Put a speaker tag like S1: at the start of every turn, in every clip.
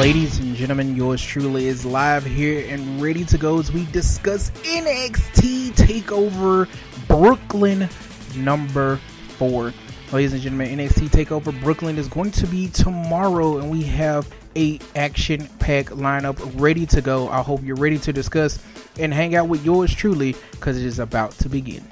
S1: Ladies and gentlemen, yours truly is live here and ready to go as we discuss NXT Takeover Brooklyn number 4. Ladies and gentlemen, NXT Takeover Brooklyn is going to be tomorrow, and we have a action-packed lineup ready to go. I hope you're ready to discuss and hang out with yours truly, because it is about to begin.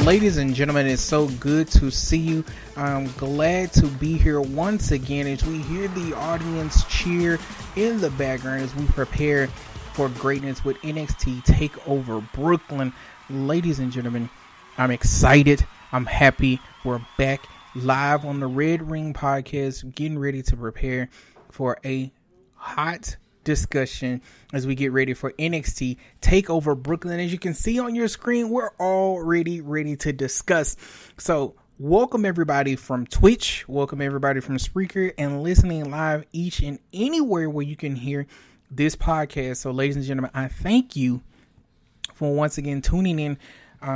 S1: Ladies and gentlemen, it's so good to see you. I'm glad to be here once again as we hear the audience cheer in the background as we prepare for greatness with NXT Takeover Brooklyn. Ladies and gentlemen, I'm excited. I'm happy. We're back live on the Red Ring Podcast, getting ready to prepare for a hot discussion as we get ready for NXT Takeover Brooklyn. As you can see on your screen, we're already ready to discuss. So welcome everybody from Twitch, welcome everybody from Spreaker, and listening live each and anywhere where you can hear this podcast. So ladies and gentlemen, I thank you for once again tuning in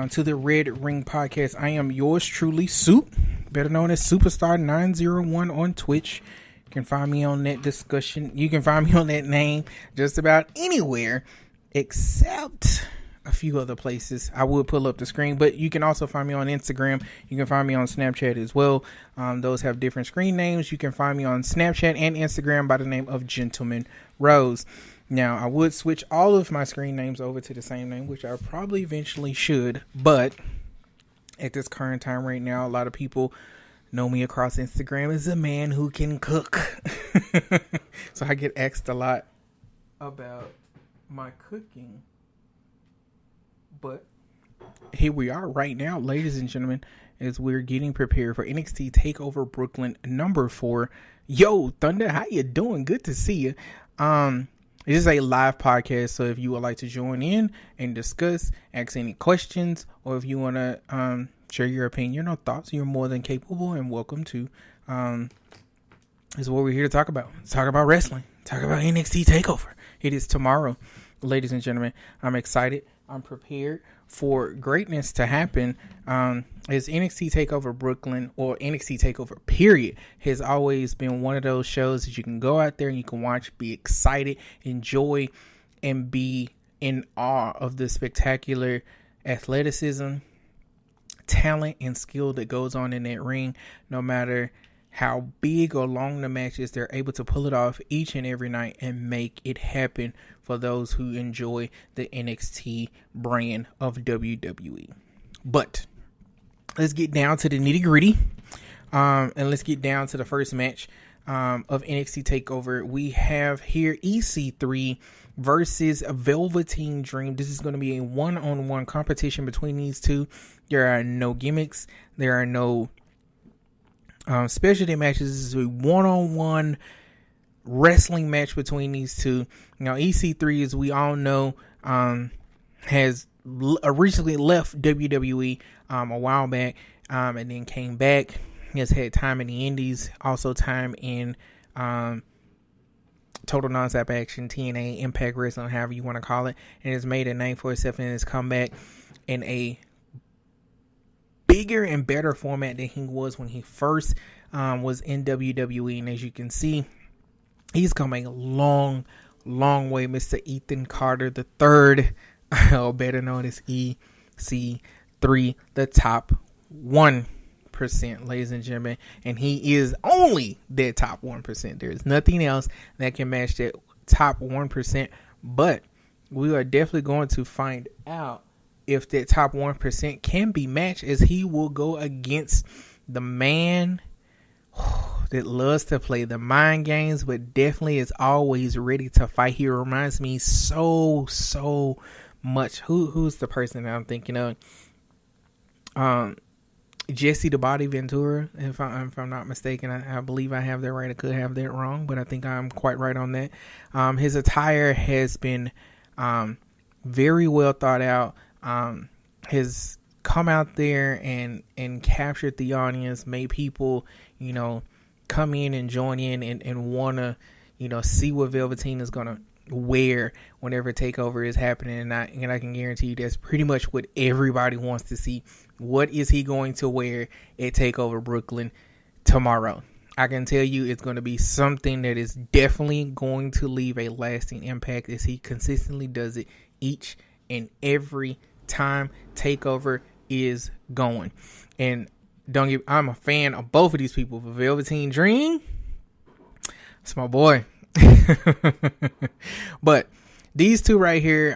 S1: to the Red Ring Podcast. I am yours truly, Soup, better known as Superstar 901 on Twitch. You can find me on that discussion. You can find me on that name just about anywhere except a few other places. I would pull up the screen, but you can also find me on Instagram. You can find me on Snapchat as well. Those have different screen names. You can find me on Snapchat and Instagram by the name of Gentleman Rose. Now, I would switch all of my screen names over to the same name, which I probably eventually should, but at this current time right now, a lot of people know me across Instagram as a man who can cook. So I get asked a lot about my cooking. But here we are right now, ladies and gentlemen, as we're getting prepared for NXT Takeover Brooklyn number 4. Yo, Thunder, how you doing? Good to see you. This is a live podcast, so if you would like to join in and discuss, ask any questions, or if you want to share your opinion or thoughts, you're more than capable and welcome to. Is what we're here to talk about. Talk about wrestling. Talk about NXT Takeover. It is tomorrow, ladies and gentlemen. I'm excited. I'm prepared for greatness to happen. As NXT Takeover Brooklyn, or NXT Takeover period, has always been one of those shows that you can go out there and you can watch, be excited, enjoy, and be in awe of the spectacular athleticism, talent, and skill that goes on in that ring. No matter how big or long the matches, they're able to pull it off each and every night and make it happen for those who enjoy the NXT brand of WWE. But let's get down to the nitty gritty, and let's get down to the first match of NXT Takeover. We have here EC3 versus Velveteen Dream. This is going to be a one-on-one competition between these two. There are no gimmicks. There are no specialty matches. This is a one-on-one wrestling match between these two. Now, EC3, as we all know, has originally left WWE a while back, and then came back. He has had time in the Indies, also time in Total Non-Stop Action, TNA, Impact Wrestling, however you want to call it, and has made a name for himself in his comeback in a bigger and better format than he was when he first was in WWE. And as you can see, he's come a long way. Mr. Ethan Carter III or better known as EC3, the top 1%, ladies and gentlemen. And he is only that top 1%. There's nothing else that can match that top 1%. But we are definitely going to find out if that top 1% can be matched, as he will go against the man that loves to play the mind games, but definitely is always ready to fight. He reminds me so much. Who's the person that I'm thinking of? Jesse the Body Ventura, if I'm not mistaken. I believe I have that right. I could have that wrong, but I think I'm quite right on that. His attire has been very well thought out. Has come out there and captured the audience, made people, come in and join in and want to, see what Velveteen is going to wear whenever Takeover is happening. And I can guarantee you that's pretty much what everybody wants to see. What is he going to wear at Takeover Brooklyn tomorrow? I can tell you it's going to be something that is definitely going to leave a lasting impact, as he consistently does it each and every time Takeover is going. And I'm a fan of both of these people. For Velveteen Dream, it's my boy. But these two right here,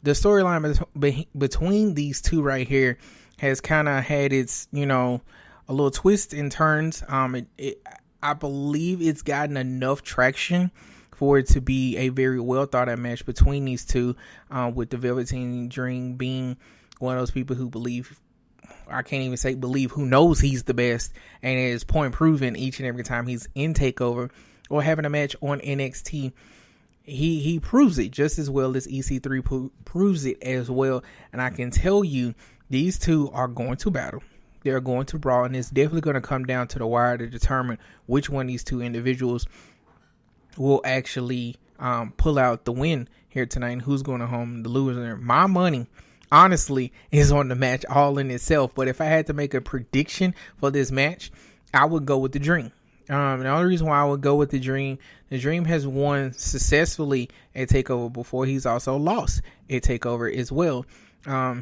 S1: the storyline between these two right here has kind of had its, a little twist and turns. I believe it's gotten enough traction for it to be a very well thought out match between these two, with the Velveteen Dream being one of those people who believe, I can't even say believe, who knows he's the best and is point proven each and every time he's in Takeover or having a match on NXT. He proves it just as well as EC3 proves it as well. And I can tell you, these two are going to battle. They're going to brawl, and it's definitely going to come down to the wire to determine which one of these two individuals will actually pull out the win here tonight, and who's going to home the loser. My money, honestly, is on the match all in itself. But if I had to make a prediction for this match, I would go with the Dream. The only reason why I would go with the Dream has won successfully at Takeover before. He's also lost at Takeover as well.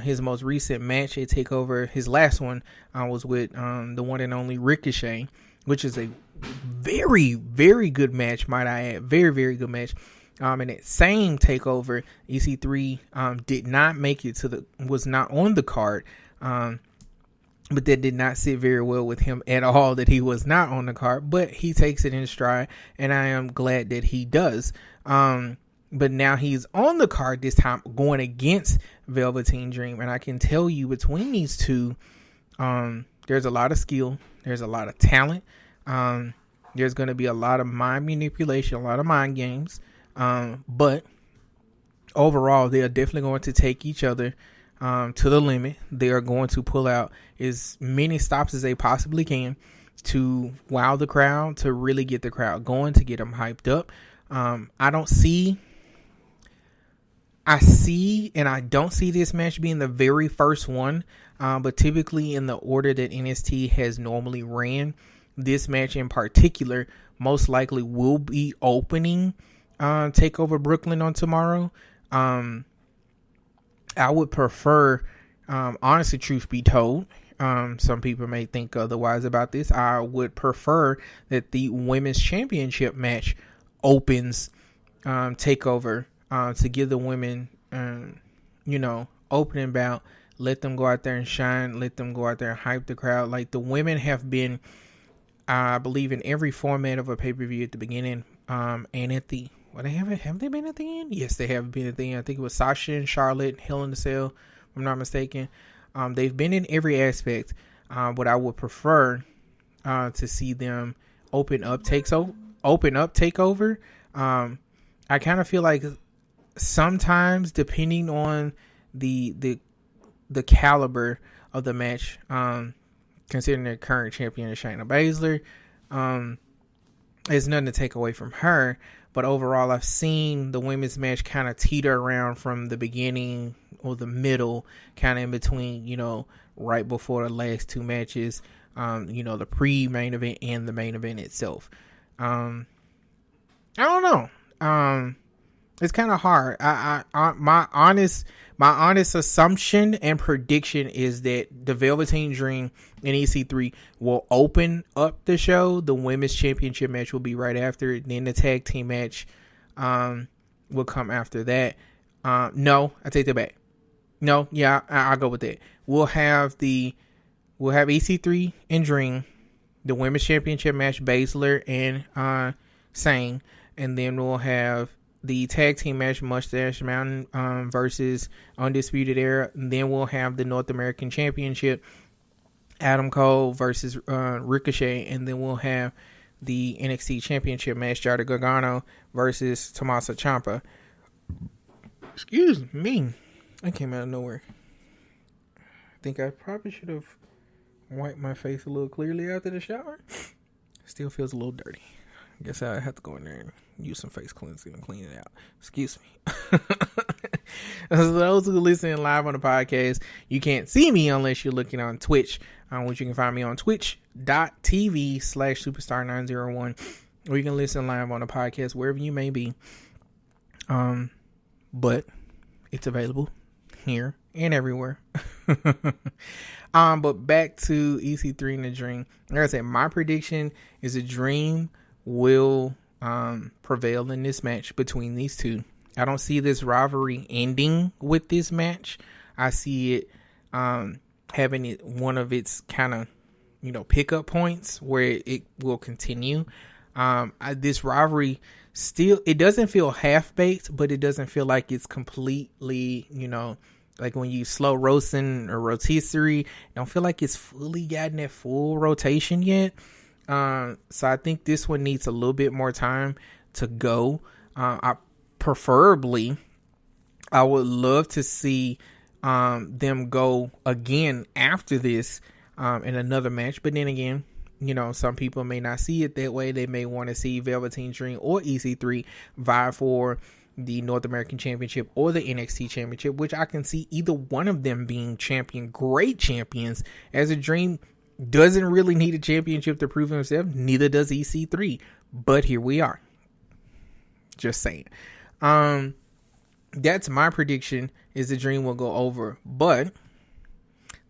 S1: His most recent match at Takeover, his last one, was with the one and only Ricochet, which is a very, very good match, might I add. Very, very good match. And that same Takeover, EC3 did not make it was not on the card. But that did not sit very well with him at all, that he was not on the card. But he takes it in stride, and I am glad that he does. But now he's on the card this time, going against Velveteen Dream. And I can tell you, between these two, there's a lot of skill. There's a lot of talent. There's going to be a lot of mind manipulation, a lot of mind games. But overall, they are definitely going to take each other to the limit. They are going to pull out as many stops as they possibly can to wow the crowd, to really get the crowd going, to get them hyped up. I see and I don't see this match being the very first one, but typically in the order that NXT has normally ran, this match in particular most likely will be opening Takeover Brooklyn on tomorrow. I would prefer, honestly, truth be told, some people may think otherwise about this, I would prefer that the Women's Championship match opens Takeover, to give the women, opening bout, let them go out there and shine, let them go out there and hype the crowd. Like, the women have been, I believe, in every format of a pay-per-view at the beginning, and at the, have they been at the end? Yes, they have been at the end. I think it was Sasha and Charlotte, Hell in a Cell, if I'm not mistaken. They've been in every aspect, but I would prefer to see them open up Takeover. I kind of feel like sometimes, depending on the caliber of the match, considering the current champion is Shayna Baszler, there's nothing to take away from her. But overall, I've seen the women's match kind of teeter around from the beginning or the middle, kind of in between, right before the last two matches, the pre-main event and the main event itself. I don't know. It's kind of hard. My honest assumption and prediction is that the Velveteen Dream and EC3 will open up the show. The women's championship match will be right after it. Then the tag team match will come after that. No, I take that back. No, yeah, I'll go with that. We'll have EC3 and Dream, the women's championship match, Baszler and Sane, and then we'll have the tag team match, Mustache Mountain versus Undisputed Era. And then we'll have the North American Championship, Adam Cole versus Ricochet. And then we'll have the NXT Championship match, Johnny Gargano versus Tommaso Ciampa. Excuse me. I came out of nowhere. I think I probably should have wiped my face a little clearly after the shower. Still feels a little dirty. I guess I have to go in there and use some face cleansing and clean it out. Excuse me. So those who listen live on the podcast, you can't see me unless you're looking on Twitch, which you can find me on twitch.tv/superstar901, or you can listen live on the podcast wherever you may be. But it's available here and everywhere. But back to EC3 and the Dream. Like I said, my prediction is the Dream will prevail in this match between these two. I don't see this rivalry ending with this match. I see it having it one of its kind of, pickup points where it will continue. This rivalry still, it doesn't feel half-baked, but it doesn't feel like it's completely, like when you slow roasting or rotisserie, don't feel like it's fully gotten that full rotation yet. So I think this one needs a little bit more time to go. Preferably, I would love to see them go again after this in another match. But then again, some people may not see it that way. They may want to see Velveteen Dream or EC3 vie for the North American Championship or the NXT Championship, which I can see either one of them being great champions, as a Dream doesn't really need a championship to prove himself. Neither does EC3. But here we are. Just saying. That's my prediction, is the Dream will go over. But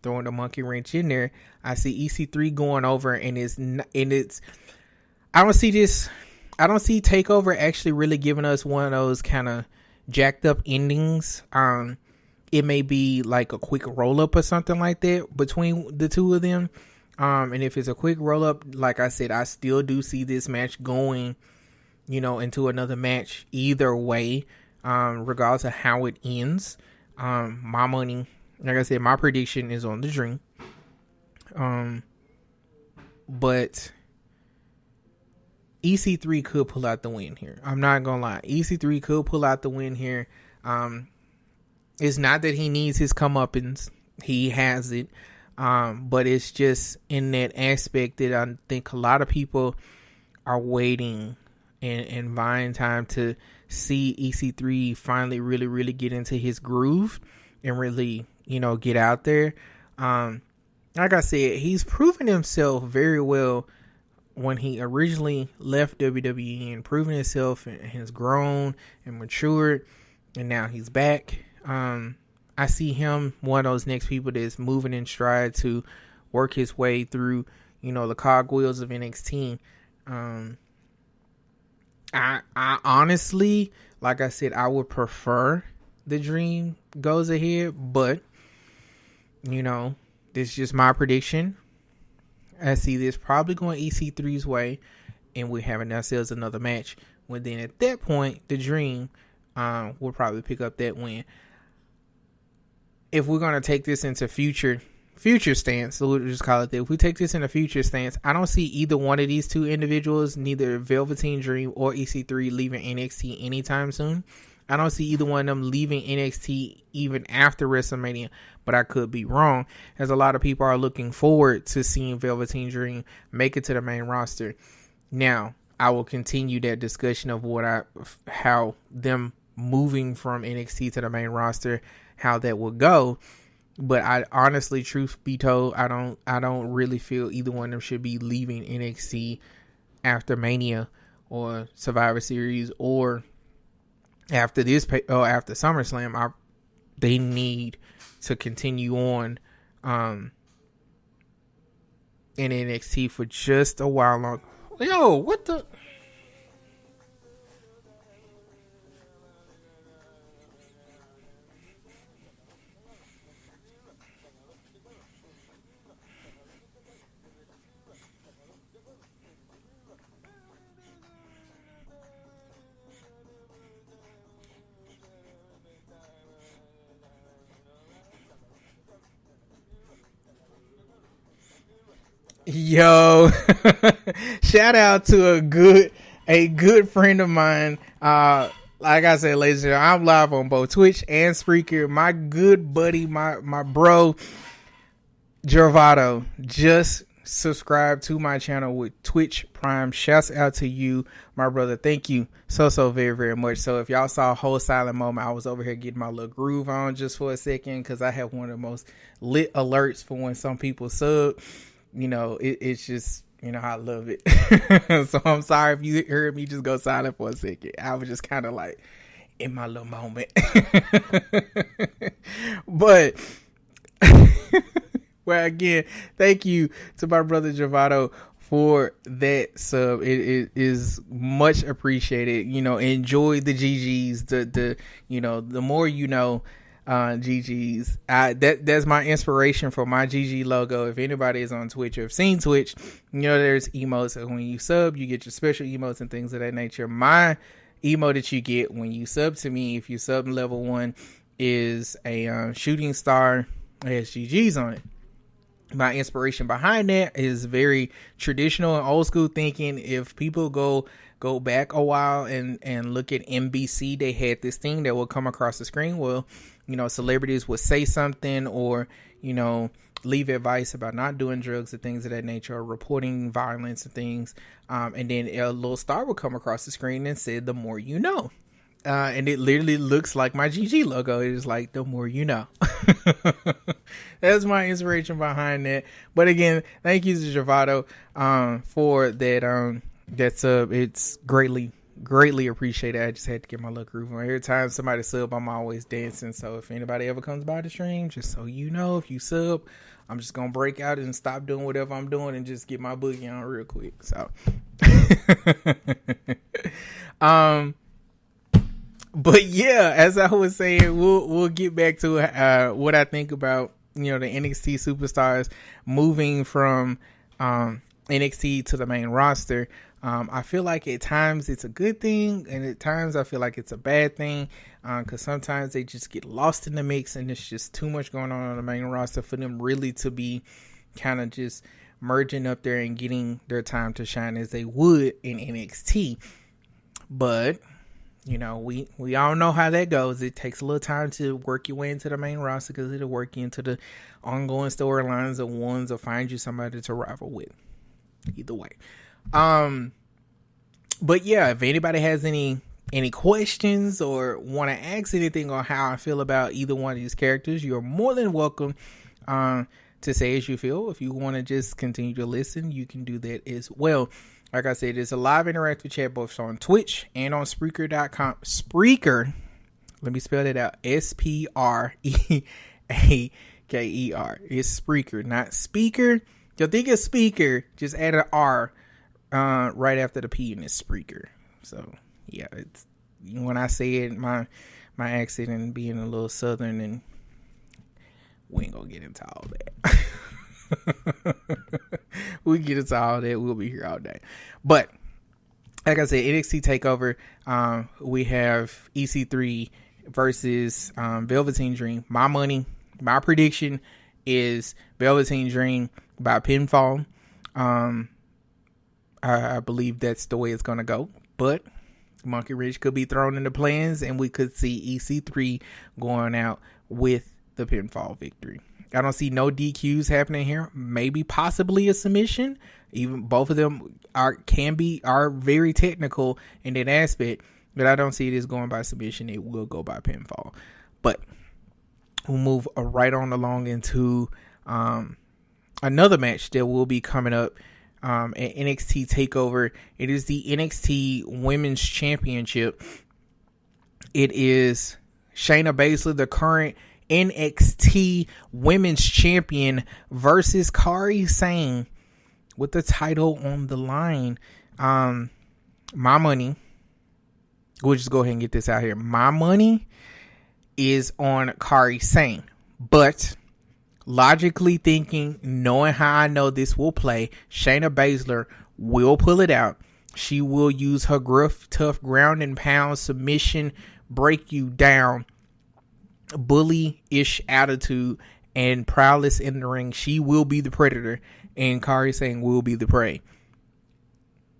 S1: throwing the monkey wrench in there, I see EC3 going over, and it's I don't see Takeover actually really giving us one of those kind of jacked up endings. It may be like a quick roll up or something like that between the two of them. And if it's a quick roll up, like I said, I still do see this match going, into another match either way, regardless of how it ends. My money, like I said, my prediction is on the Dream. But EC3 could pull out the win here. I'm not gonna lie. EC3 could pull out the win here. It's not that he needs his comeuppance. He has it. But it's just in that aspect that I think a lot of people are waiting and buying time to see EC3 finally really, really get into his groove and really, get out there. Like I said, he's proven himself very well when he originally left WWE, and proven himself and has grown and matured, and now he's back. I see him one of those next people that's moving in stride to work his way through, the cogwheels of NXT. I honestly, like I said, I would prefer the Dream goes ahead, but this is just my prediction. I see this probably going EC3's way, and we're having ourselves another match. When then at that point, the Dream will probably pick up that win. If we're going to take this into future stance, so we'll just call it that. If we take this in a future stance, I don't see either one of these two individuals, neither Velveteen Dream or EC3, leaving NXT anytime soon. I don't see either one of them leaving NXT even after WrestleMania, but I could be wrong, as a lot of people are looking forward to seeing Velveteen Dream make it to the main roster. Now, I will continue that discussion of how them moving from NXT to the main roster, how that will go. But I honestly, truth be told, I don't really feel either one of them should be leaving NXT after Mania or Survivor Series or after after SummerSlam, they need to continue on in NXT for just a while long. Yo, what the? Yo, shout out to a good friend of mine. Like I said, ladies and gentlemen, I'm live on both Twitch and Spreaker. My good buddy, my bro, Gervado, just subscribe to my channel with Twitch Prime. Shouts out to you, my brother. Thank you so very, very much. So if y'all saw a whole silent moment, I was over here getting my little groove on just for a second because I have one of the most lit alerts for when some people sub. You know, it's just, you know, I love it. So I'm sorry if you heard me just go silent for a second. I was just kind of like in my little moment. But well, again, thank you to my brother Gervado for that sub. It is much appreciated. You know, enjoy the GGs. The you know, the more you know. GGs. That's my inspiration for my GG logo. If anybody is on Twitch or have seen Twitch, you know there's emotes. When you sub, you get your special emotes and things of that nature. My emote that you get when you sub to me, if you sub level 1, is a shooting star. It has GGs on it. My inspiration behind that is very traditional and old school thinking. If people go back a while and look at NBC, they had this thing that would come across the screen. Well, you know, celebrities would say something or, you know, leave advice about not doing drugs and things of that nature, or reporting violence and things. And then a little star would come across the screen and said, "The more you know." And it literally looks like my GG logo. It is like, the more you know. That's my inspiration behind that. But again, thank you to Gervado for that sub. It's greatly appreciated. I just had to get my luck groove on. Every time somebody sub, I'm always dancing. So if anybody ever comes by the stream, just so you know, if you sub, I'm just gonna break out and stop doing whatever I'm doing and just get my boogie on real quick. So but yeah, as I was saying, we'll get back to what I think about, you know, the NXT superstars moving from NXT to the main roster. I feel like at times it's a good thing, and at times I feel like it's a bad thing, because sometimes they just get lost in the mix and it's just too much going on the main roster for them really to be kind of just merging up there and getting their time to shine as they would in NXT. But you know, we all know how that goes. It takes a little time to work your way into the main roster because it'll work you into the ongoing storylines of ones or find you somebody to rival with. Either way. But yeah, if anybody has any questions or want to ask anything on how I feel about either one of these characters, you're more than welcome to say as you feel. If you want to just continue to listen, you can do that as well. Like I said, it's a live interactive chat both on Twitch and on Spreaker.com. Spreaker, let me spell that out. Spreaker. It's Spreaker, not speaker. You'll think it's speaker, just add an R right after the P, and it's Spreaker. So yeah, it's when I say it, my accent and being a little southern, and we ain't gonna get into all that. We get into all that. We'll be here all day. But like I said, NXT Takeover, we have EC3 versus Velveteen Dream. My prediction is Velveteen Dream by pinfall. I believe that's the way it's going to go. But Monkey Wrench could be thrown into plans, and we could see EC3 going out with the pinfall victory. I don't see no DQs happening here. Maybe possibly a submission. Even both of them are very technical in that aspect, but I don't see this going by submission. It will go by pinfall. But we'll move right on along into another match that will be coming up at NXT Takeover. It is the NXT Women's Championship. it is Shayna Baszler, the current NXT Women's Champion, versus Kairi Sane with the title on the line. My money, we'll just go ahead and get this out here. My money is on Kairi Sane, but logically thinking, knowing how I know this will play, Shayna Baszler will pull it out. She will use her gruff, tough, ground and pound submission, break you down, bully-ish attitude, and prowess in the ring. She will be the predator, and Kairi Sane will be the prey.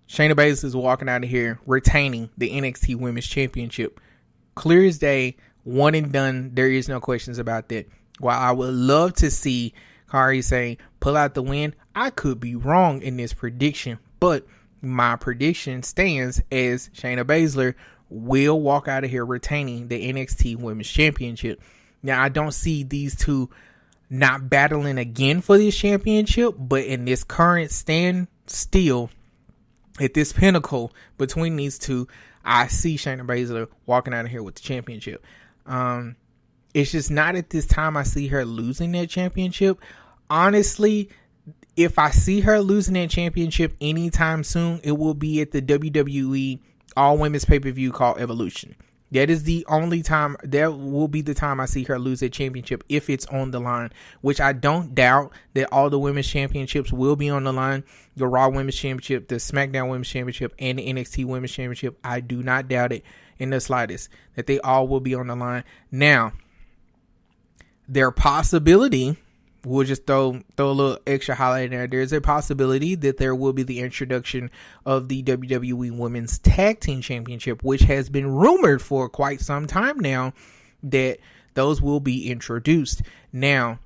S1: Shayna Baszler is walking out of here retaining the NXT Women's Championship. Clear as day, one and done. There is no questions about that. While I would love to see Kairi Sane pull out the win, I could be wrong in this prediction, but my prediction stands as Shayna Baszler will walk out of here retaining the NXT Women's Championship. Now, I don't see these two not battling again for this championship, but in this current standstill, at this pinnacle between these two, I see Shayna Baszler walking out of here with the championship. It's just not at this time I see her losing that championship. Honestly, if I see her losing that championship anytime soon, it will be at the WWE all-women's pay-per-view called Evolution. That is the only time, that will be the time I see her lose that championship if it's on the line, which I don't doubt that all the women's championships will be on the line. The Raw Women's Championship, the SmackDown Women's Championship, and the NXT Women's Championship. I do not doubt it in the slightest that they all will be on the line. Now, their possibility, we'll just throw a little extra highlight in there. There's a possibility that there will be the introduction of the WWE Women's Tag Team Championship, which has been rumored for quite some time now that those will be introduced. Now,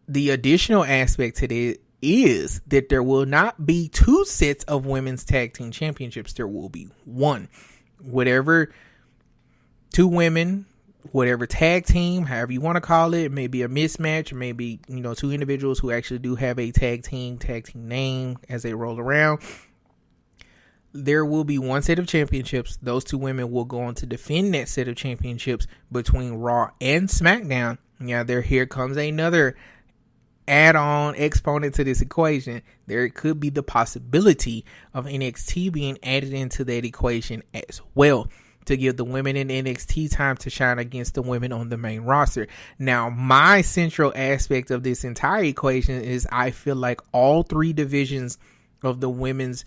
S1: the additional aspect to it is that there will not be two sets of Women's Tag Team Championships. There will be one. Whatever, two women, whatever tag team, however you want to call it, maybe a mismatch, maybe, two individuals who actually do have a tag team name as they roll around. There will be one set of championships. Those two women will go on to defend that set of championships between Raw and SmackDown. Now, here comes another add-on exponent to this equation. There could be the possibility of NXT being added into that equation as well, to give the women in NXT time to shine against the women on the main roster. Now, my central aspect of this entire equation is I feel like all three divisions of the women's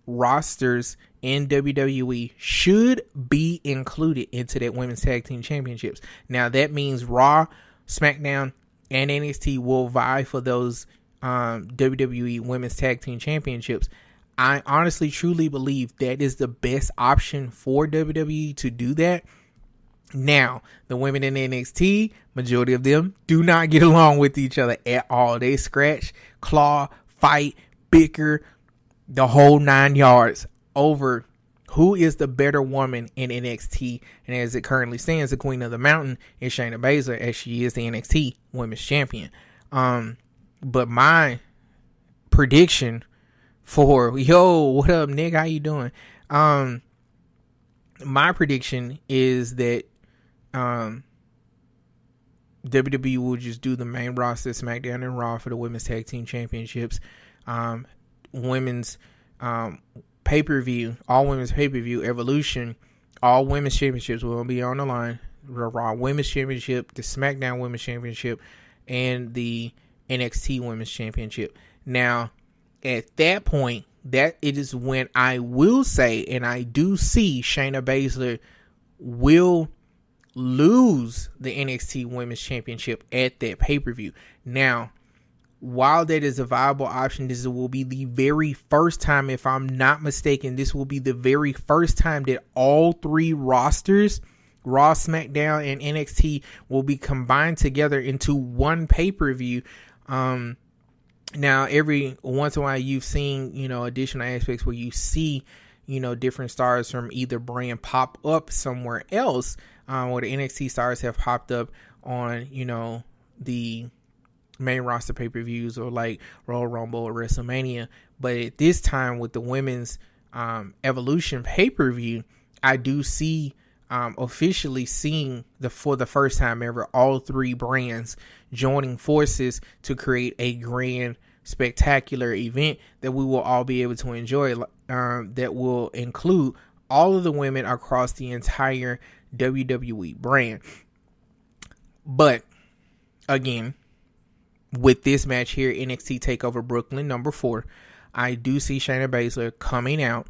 S1: rosters in WWE should be included into that women's tag team championships. Now, that means Raw, SmackDown, and NXT will vie for those WWE women's tag team championships. I honestly, truly believe that is the best option for WWE to do that. Now, the women in NXT, majority of them do not get along with each other at all. They scratch, claw, fight, bicker, the whole 9 yards over who is the better woman in NXT. And as it currently stands, the Queen of the Mountain is Shayna Baszler, as she is the NXT Women's Champion. But my prediction for, what up, Nick? How you doing? My prediction is that WWE will just do the main roster, SmackDown and Raw, for the Women's Tag Team Championships. Women's pay-per-view, all women's pay-per-view, Evolution, all women's championships will be on the line. The Raw Women's Championship, the SmackDown Women's Championship, and the NXT Women's Championship. Now, at that point, that it is when I will say, and I do see Shayna Baszler will lose the NXT Women's Championship at that pay-per-view. Now, while that is a viable option, this will be the very first time, if I'm not mistaken, this will be the very first time that all three rosters, Raw, SmackDown, and NXT, will be combined together into one pay-per-view. Now, every once in a while, you've seen, additional aspects where you see, different stars from either brand pop up somewhere else, where the NXT stars have popped up on, the main roster pay-per-views or like Royal Rumble or WrestleMania. But at this time, with the women's Evolution pay-per-view, I do see officially seeing for the first time ever, all three brands joining forces to create a grand, spectacular event that we will all be able to enjoy, that will include all of the women across the entire WWE brand. But again, with this match here, NXT Takeover Brooklyn number 4, I do see Shayna Baszler coming out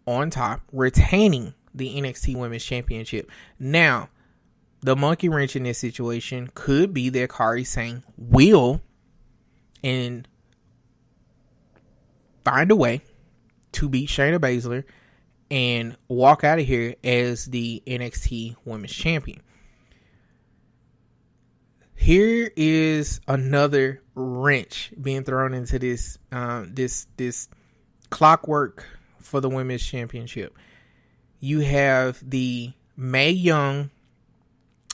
S1: on top, retaining the NXT Women's Championship. Now, the monkey wrench in this situation could be that Kairi Sane will and find a way to beat Shayna Baszler and walk out of here as the NXT Women's Champion. Here is another wrench being thrown into this this clockwork for the Women's Championship. You have the Mae Young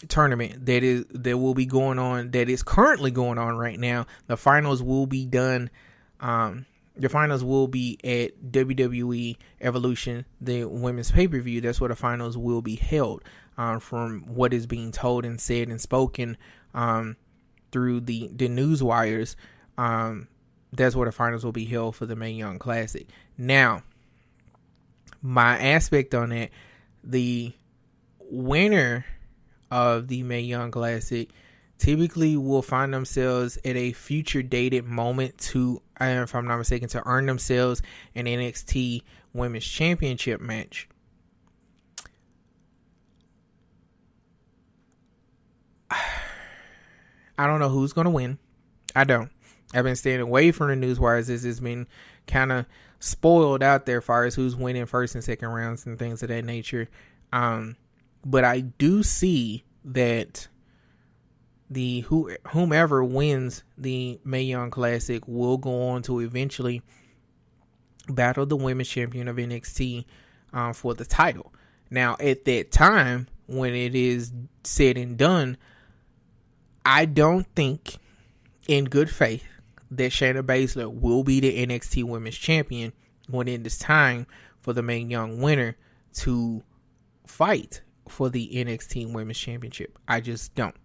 S1: tournament that will be going on, that is currently going on right now. The finals will be done. The finals will be at WWE Evolution, the women's pay-per-view. That's where the finals will be held. From what is being told and said and spoken through the news wires, that's where the finals will be held for the Mae Young Classic. Now, my aspect on that, the winner of the Mae Young Classic typically will find themselves at a future dated moment to, if I'm not mistaken, to earn themselves an NXT Women's Championship match. I don't know who's going to win. I don't. I've been staying away from the news wires. This has been kind of spoiled out there as far as who's winning first and second rounds and things of that nature. But I do see that whomever wins the Mae Young Classic will go on to eventually battle the women's champion of NXT for the title. Now, at that time, when it is said and done, I don't think, in good faith, that Shayna Baszler will be the NXT Women's Champion when it is time for the Mae Young winner to fight for the NXT Women's Championship. I just don't.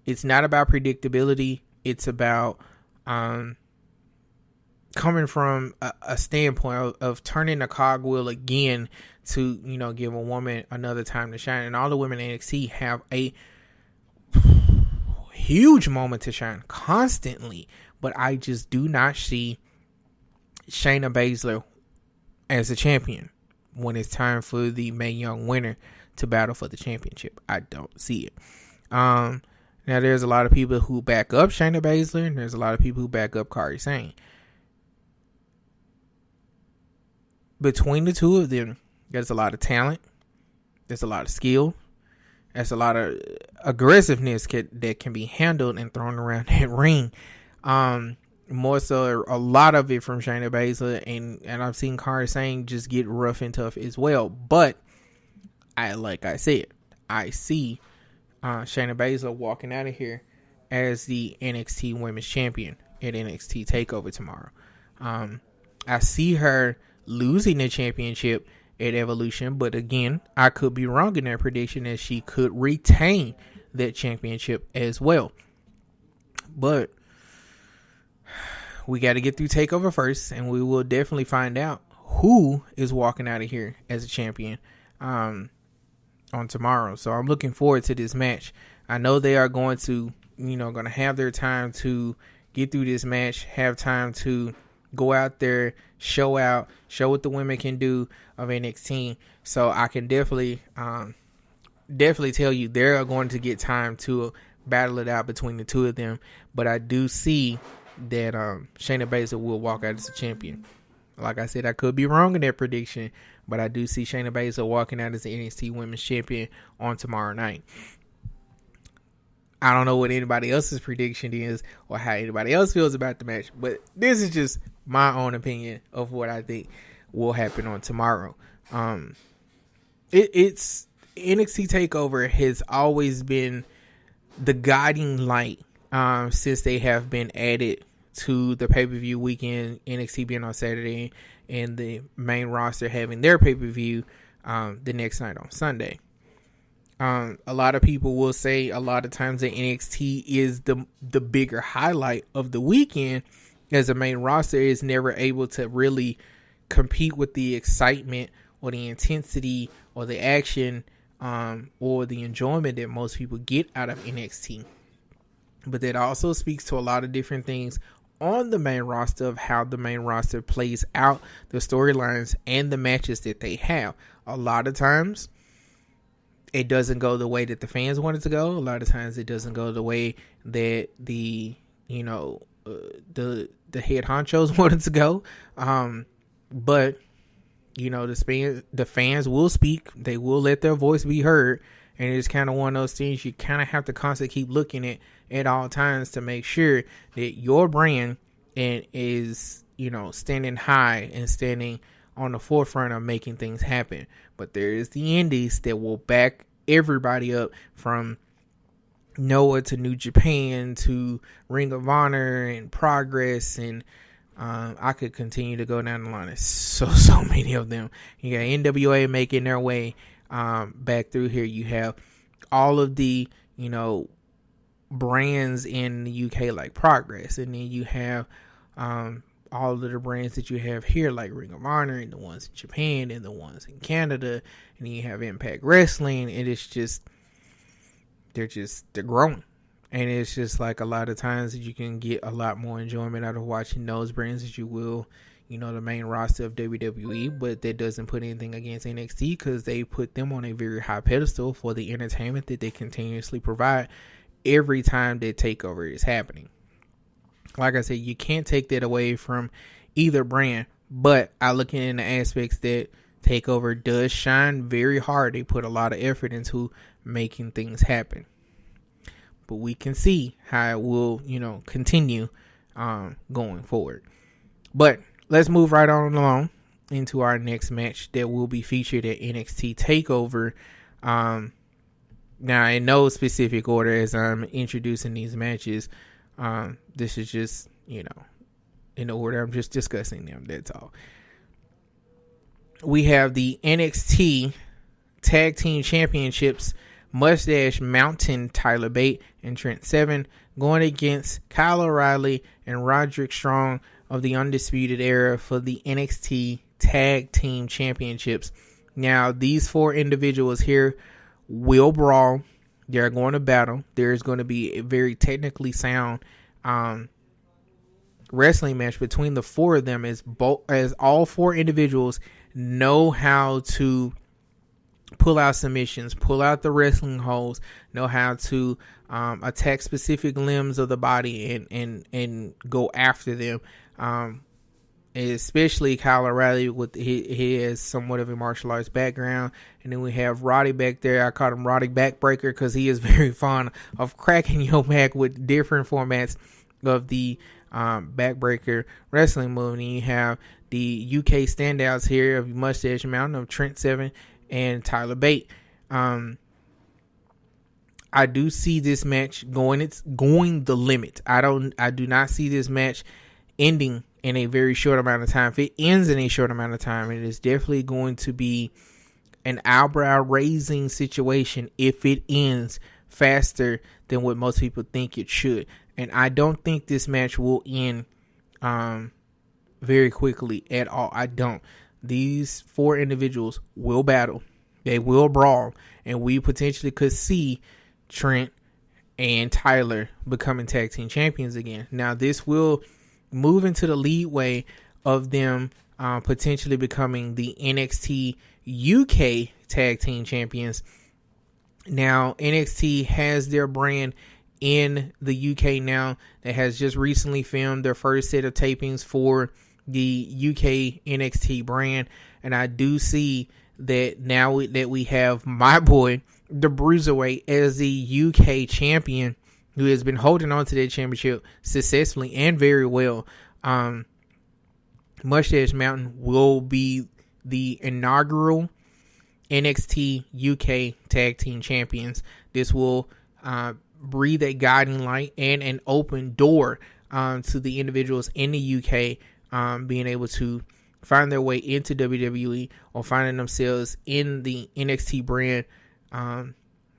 S1: It's not about predictability. It's about coming from a standpoint of turning the cogwheel again to, give a woman another time to shine. And all the women in NXT have a huge moment to shine constantly, but I just do not see Shayna Baszler as a champion when it's time for the Mae Young winner to battle for the championship. I don't see it. Now, there's a lot of people who back up Shayna Baszler, and there's a lot of people who back up Kairi Sane. Between the two of them, there's a lot of talent, there's a lot of skill, there's a lot of aggressiveness that can be handled and thrown around that ring. More so, a lot of it from Shayna Baszler, and I've seen Kairi Sane just get rough and tough as well. But like I said, I see Shayna Baszler walking out of here as the NXT Women's Champion at NXT Takeover tomorrow. I see her losing the championship at Evolution, but again, I could be wrong in that prediction, as she could retain that championship as well. But we got to get through Takeover first, and we will definitely find out who is walking out of here as a champion on tomorrow. So I'm looking forward to this match. I know they are going to, going to have their time to get through this match, have time to go out there, show what the women can do of NXT. So I can definitely tell you they're going to get time to battle it out between the two of them. But I do see that Shayna Baszler will walk out as a champion. Like I said, I could be wrong in that prediction, but I do see Shayna Baszler walking out as the NXT Women's Champion on tomorrow night. I don't know what anybody else's prediction is or how anybody else feels about the match, but this is just my own opinion of what I think will happen on tomorrow. It's NXT Takeover has always been the guiding light since they have been added to the pay-per-view weekend, NXT being on Saturday and the main roster having their pay-per-view the next night on Sunday. A lot of people will say a lot of times that NXT is the bigger highlight of the weekend, as the main roster is never able to really compete with the excitement or the intensity or the action or the enjoyment that most people get out of NXT. But that also speaks to a lot of different things on the main roster of how the main roster plays out the storylines and the matches that they have. A lot of times it doesn't go the way that the fans want it to go. A lot of times it doesn't go the way that the head honchos want it to go. But the fans will speak. They will let their voice be heard. And it's kind of one of those things you kind of have to constantly keep looking at all times to make sure that your brand is, standing high and standing on the forefront of making things happen. But there is the indies that will back everybody up, from Noah to New Japan to Ring of Honor and Progress, and I could continue to go down the line. There's so many of them. You got NWA making their way back through here. You have all of the brands in the UK like Progress, and then you have all of the brands that you have here like Ring of Honor, and the ones in Japan, and the ones in Canada, and then you have Impact Wrestling, and it's just they're growing. And it's just like a lot of times that you can get a lot more enjoyment out of watching those brands as you will, the main roster of WWE. But that doesn't put anything against NXT, because they put them on a very high pedestal for the entertainment that they continuously provide every time that Takeover is happening. Like I said, you can't take that away from either brand, but I look in the aspects that Takeover does shine very hard. They put a lot of effort into making things happen. But we can see how it will, continue going forward. But let's move right on along into our next match that will be featured at NXT Takeover. Now, in no specific order as I'm introducing these matches, this is just, in the order I'm just discussing them. That's all. We have the NXT Tag Team Championships, Mustache Mountain, Tyler Bate and Trent Seven, going against Kyle O'Reilly and Roderick Strong of the Undisputed Era for the NXT Tag Team Championships. Now, these four individuals here will brawl. They're going to battle. There's going to be a very technically sound wrestling match between the four of them, as all four individuals know how to pull out submissions, pull out the wrestling holds, know how to attack specific limbs of the body and go after them. Especially Kyle O'Reilly, he has somewhat of a martial arts background. And then we have Roddy back there. I call him Roddy Backbreaker because he is very fond of cracking your back with different formats of the backbreaker wrestling move. And you have the UK standouts here of Mustache Mountain, of Trent Seven and Tyler Bate. I do see this match going the limit. I do not see this match ending in a very short amount of time. If it ends in a short amount of time, it is definitely going to be an eyebrow raising situation if it ends faster than what most people think it should. And I don't think this match will end very quickly at all. I don't. These four individuals will battle. They will brawl. And we potentially could see Trent and Tyler becoming tag team champions again. Now, this will move into the leadway of them potentially becoming the NXT UK tag team champions. Now, NXT has their brand in the UK now that has just recently filmed their first set of tapings for the UK NXT brand. And I do see that now that we have my boy, the Bruiserweight, as the UK champion, who has been holding on to that championship successfully and very well. Mustache Mountain will be the inaugural NXT UK Tag Team Champions. This will breathe a guiding light and an open door to the individuals in the UK being able to find their way into WWE or finding themselves in the NXT brand,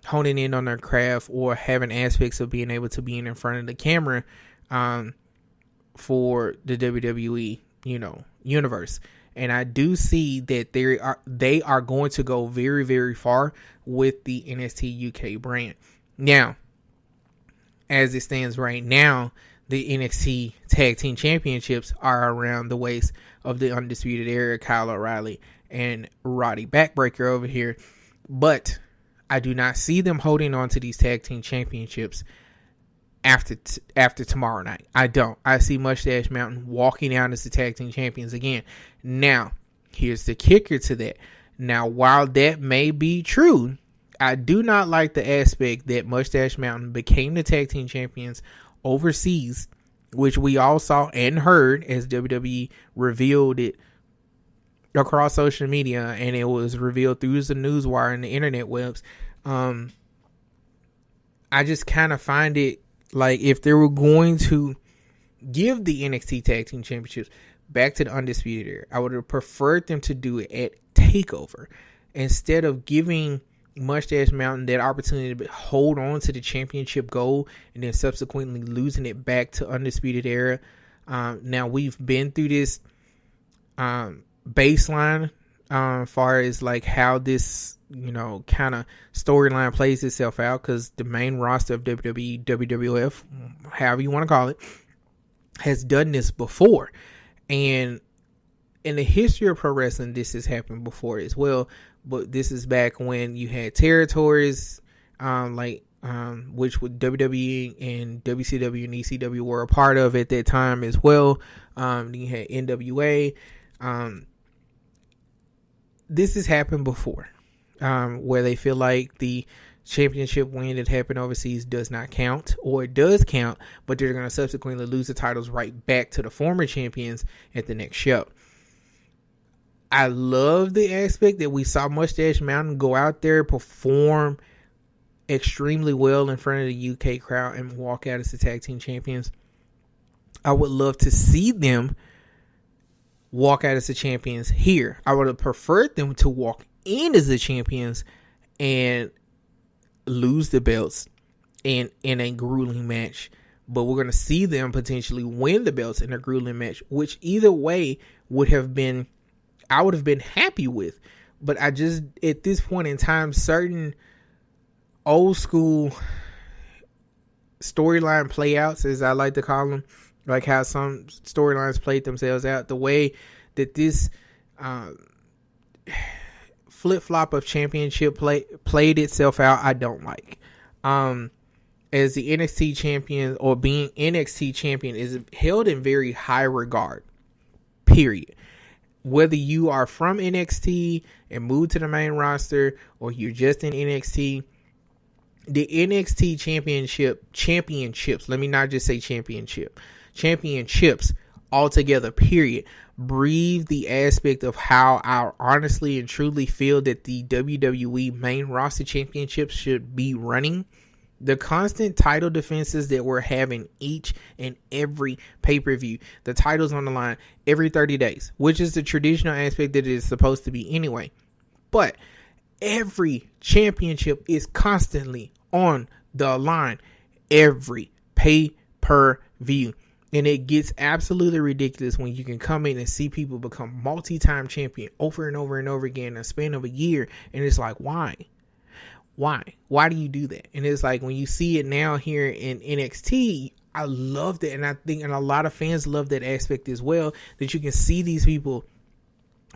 S1: honing in on their craft or having aspects of being able to be in front of the camera for the WWE, universe. And I do see that they are going to go very, very far with the NXT UK brand. Now, as it stands right now, the NXT Tag Team Championships are around the waist of the Undisputed Era, Kyle O'Reilly and Roddy Backbreaker over here. But I do not see them holding on to these Tag Team Championships after tomorrow night. I don't. I see Mustache Mountain walking out as the Tag Team Champions again. Now, here's the kicker to that. Now, while that may be true, I do not like the aspect that Mustache Mountain became the Tag Team Champions overseas, which we all saw and heard as WWE revealed it across social media, and it was revealed through the newswire and the internet webs. I just kind of find it like if they were going to give the NXT Tag Team Championships back to the Undisputed Era, I would have preferred them to do it at TakeOver instead of giving Mustache Mountain that opportunity to hold on to the championship gold and then subsequently losing it back to Undisputed Era. Now we've been through this baseline far as like how this kind of storyline plays itself out, because the main roster of WWE, WWF, however you want to call it, has done this before. And in the history of pro wrestling, this has happened before as well. But this is back when you had territories, which with WWE and WCW and ECW were a part of at that time as well. Then you had NWA. This has happened before, where they feel like the championship win that happened overseas does not count, or it does count, but they're going to subsequently lose the titles right back to the former champions at the next show. I love the aspect that we saw Mustache Mountain go out there, perform extremely well in front of the UK crowd, and walk out as the tag team champions. I would love to see them walk out as the champions here. I would have preferred them to walk in as the champions and lose the belts in a grueling match. But we're going to see them potentially win the belts in a grueling match, which either way I would have been happy with. But I just, at this point in time, certain old school storyline playouts, as I like to call them, like how some storylines played themselves out, the way that this flip-flop of championship played itself out, I don't like. As the NXT champion, or being NXT champion, is held in very high regard, period. Whether you are from NXT and moved to the main roster, or you're just in NXT, the NXT championships, let me not just say championships altogether, period, breathe the aspect of how I honestly and truly feel that the WWE main roster championships should be running. The constant title defenses that we're having each and every pay-per-view, the titles on the line every 30 days, which is the traditional aspect that it is supposed to be anyway. But every championship is constantly on the line every pay-per-view. And it gets absolutely ridiculous when you can come in and see people become multi-time champion over and over and over again in a span of a year. And it's like, why? Why do you do that? And it's like, when you see it now here in NXT, I love that. And I think, and a lot of fans love that aspect as well, that you can see these people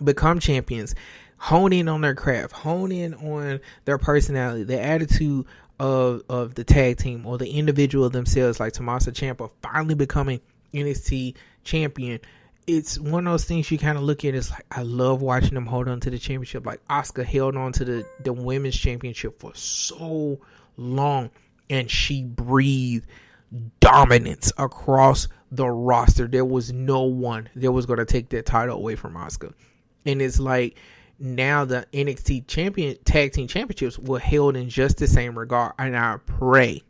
S1: become champions, hone in on their craft, hone in on their personality, the attitude of the tag team or the individual themselves, like Tommaso Ciampa finally becoming NXT champion. It's one of those things you kind of look at. It's like, I love watching them hold on to the championship. Like Asuka held on to the women's championship for so long, and she breathed dominance across the roster. There was no one that was going to take that title away from Asuka. And it's like, now the NXT tag team championships were held in just the same regard. And I pray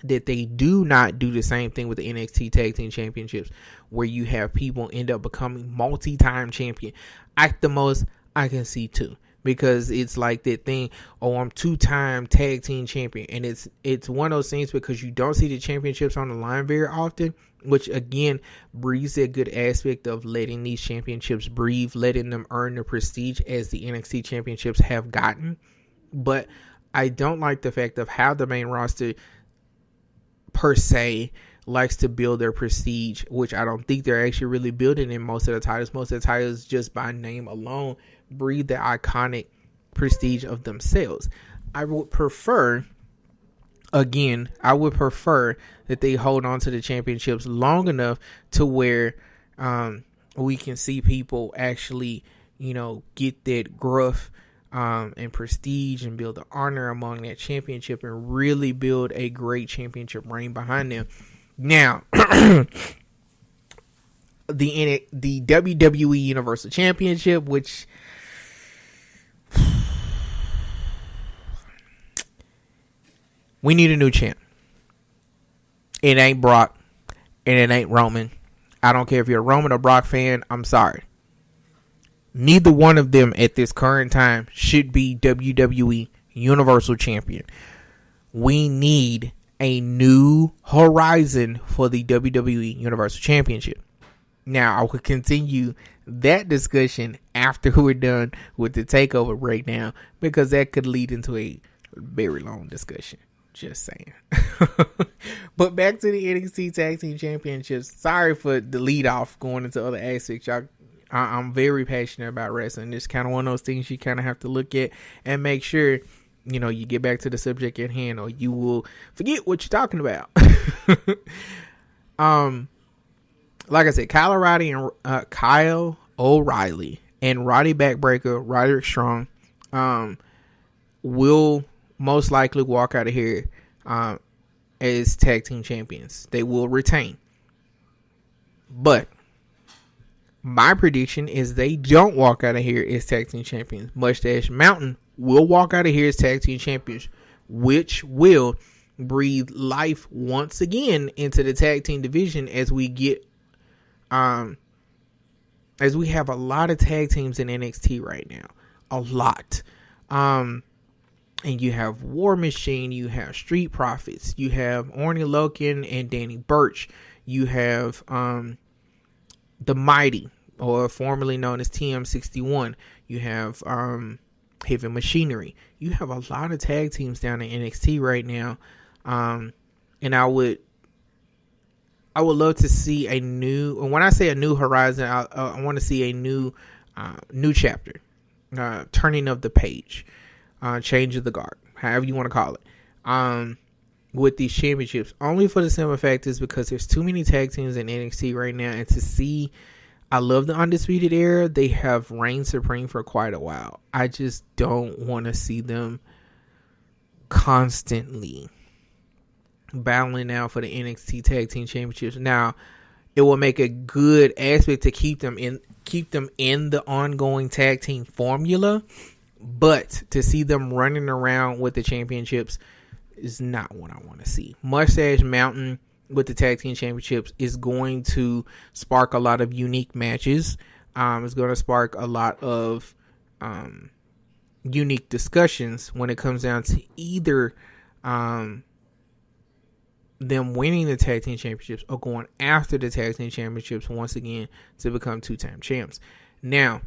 S1: that they do not do the same thing with the NXT Tag Team Championships, where you have people end up becoming multi-time champion. At the most, I can see 2. Because it's like that thing, oh, I'm 2-time tag team champion. And it's one of those things because you don't see the championships on the line very often, which again breeds a good aspect of letting these championships breathe, letting them earn the prestige as the NXT championships have gotten. But I don't like the fact of how the main roster per se likes to build their prestige, which I don't think they're actually really building in most of the titles. Most of the titles, just by name alone, breathe the iconic prestige of themselves. I would prefer that they hold on to the championships long enough to where we can see people actually, get that gruff and prestige and build the honor among that championship and really build a great championship reign behind them. Now, the WWE Universal Championship, which we need a new champ. It ain't Brock and it ain't Roman. I don't care if you're a Roman or Brock fan. I'm sorry. Neither one of them at this current time should be WWE Universal Champion. We need a new horizon for the WWE Universal Championship. Now, I will continue that discussion after we're done with the takeover breakdown, because that could lead into a very long discussion. Just saying. But back to the NXT Tag Team Championships. Sorry for the lead off going into other aspects. I'm very passionate about wrestling. It's kind of one of those things you kind of have to look at and make sure, you get back to the subject at hand, or you will forget what you're talking about. Like I said, Kyle O'Reilly and Roddy Backbreaker, Roderick Strong, will most likely walk out of here as tag team champions. They will retain. But my prediction is they don't walk out of here as tag team champions. Mustache Mountain will walk out of here as tag team champions, which will breathe life once again into the tag team division as we get as we have a lot of tag teams in NXT right now. A lot. And you have War Machine, you have Street Profits, you have Orny Loken and Danny Burch, you have The Mighty, or formerly known as TM61, you have Heavy Machinery. You have a lot of tag teams down in NXT right now, and I would love to see a new. And when I say a new horizon, I want to see a new chapter, turning of the page, change of the guard, however you want to call it. With these championships, only for the simple fact is because there's too many tag teams in NXT right now, and to see, I love the Undisputed Era. They have reigned supreme for quite a while. I just don't want to see them constantly battling out for the NXT Tag Team Championships. Now, it will make a good aspect to keep them in the ongoing tag team formula, but to see them running around with the championships is not what I want to see. Mustache Mountain with the tag team championships is going to spark a lot of unique matches. It's going to spark a lot of unique discussions when it comes down to either them winning the tag team championships or going after the tag team championships once again to become 2-time champs. Now,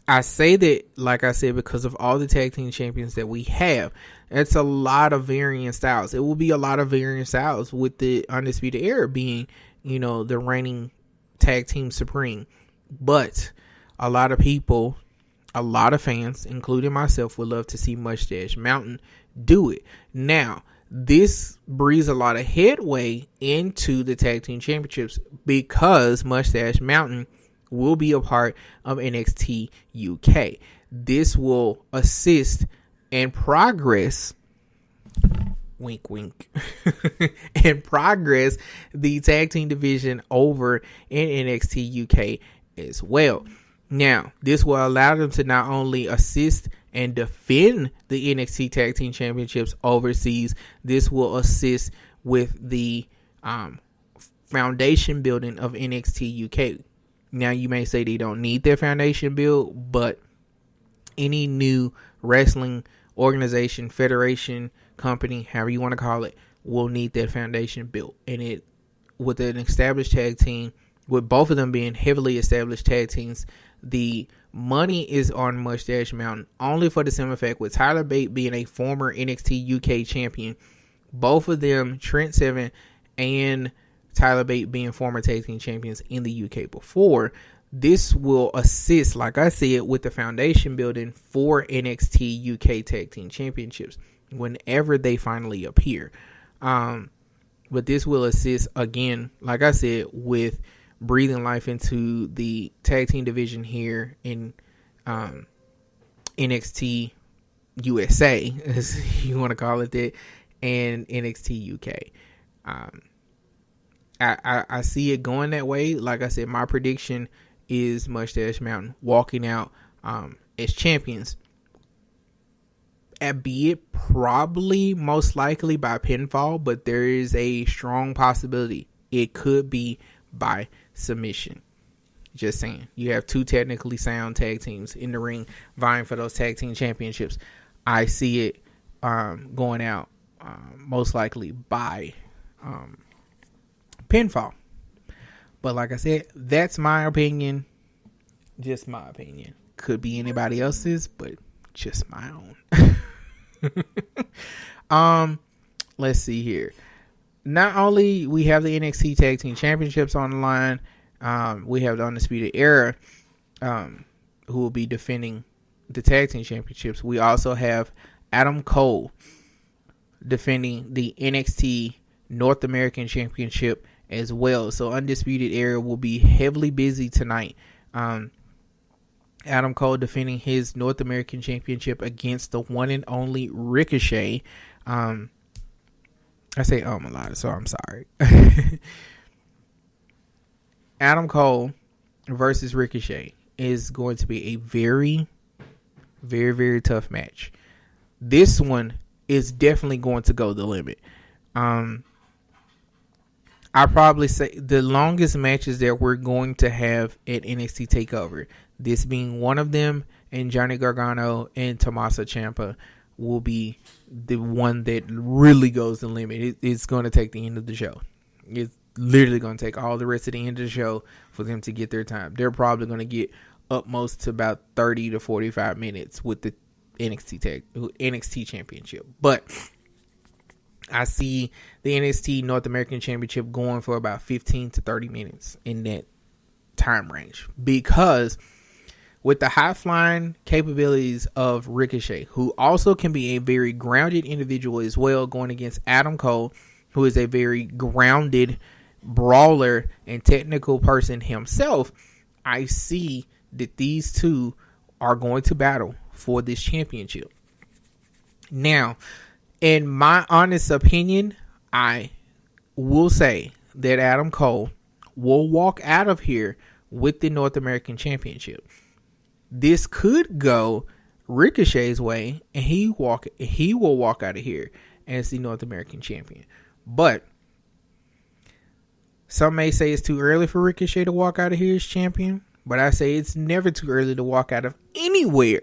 S1: I say that, like I said, because of all the tag team champions that we have. It's a lot of varying styles. It will be a lot of varying styles with the Undisputed Era being, the reigning tag team supreme. But a lot of people, a lot of fans, including myself, would love to see Mustache Mountain do it. Now, this breeds a lot of headway into the tag team championships because Mustache Mountain will be a part of NXT UK. This will assist and progress, wink wink, and progress the tag team division over in NXT UK as well. Now, this will allow them to not only assist and defend the NXT Tag Team Championships overseas. This will assist with the foundation building of NXT UK. Now, you may say they don't need their foundation build, but any new wrestling organization, federation, company, however you want to call it, will need that foundation built. And it, with an established tag team, with both of them being heavily established tag teams, the money is on Mustache Mountain only for the simple fact with Tyler Bate being a former NXT UK champion, both of them, Trent Seven and Tyler Bate, being former tag team champions in the UK before. This will assist, like I said, with the foundation building for NXT UK Tag Team Championships whenever they finally appear. But this will assist, again, like I said, with breathing life into the tag team division here in NXT USA, as you want to call it that, and NXT UK. I see it going that way. Like I said, my prediction is Mustache Mountain walking out as champions, albeit probably most likely by pinfall, but there is a strong possibility it could be by submission. Just saying, you have two technically sound tag teams in the ring vying for those tag team championships. I see it going out most likely by pinfall. But like I said, that's my opinion. Just my opinion. Could be anybody else's, but just my own. Let's see here. Not only we have the NXT Tag Team Championships on the line, we have the Undisputed Era, who will be defending the Tag Team Championships. We also have Adam Cole defending the NXT North American Championship as well. So Undisputed Era will be heavily busy tonight. Adam Cole defending his North American Championship against the one and only Ricochet. I say a lot, so I'm sorry. Adam Cole versus Ricochet is going to be a very, very, very tough match. This one is definitely going to go the limit. I probably say the longest matches that we're going to have at NXT Takeover, this being one of them, and Johnny Gargano and Tommaso Ciampa will be the one that really goes the limit. It's going to take the end of the show. It's literally going to take all the rest of the end of the show for them to get their time. They're probably going to get up most to about 30 to 45 minutes with the NXT Championship. But I see the NXT North American Championship going for about 15 to 30 minutes in that time range, because with the high flying capabilities of Ricochet, who also can be a very grounded individual as well, going against Adam Cole, who is a very grounded brawler and technical person himself, I see that these two are going to battle for this championship. Now, in my honest opinion, I will say that Adam Cole will walk out of here with the North American Championship. This could go Ricochet's way, and he will walk out of here as the North American Champion. But some may say it's too early for Ricochet to walk out of here as champion, but I say it's never too early to walk out of anywhere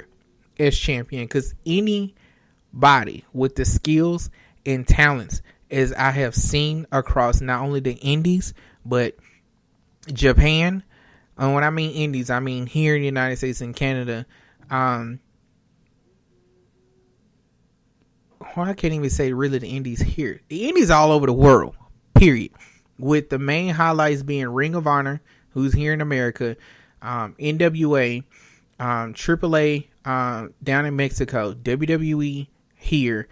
S1: as champion, because anybody with the skills and talents, as I have seen across not only the indies but Japan, and when I mean indies, I mean here in the United States and Canada. I can't even say really the indies here. The indies all over the world, period. With the main highlights being Ring of Honor, who's here in America, NWA, AAA down in Mexico, WWE here,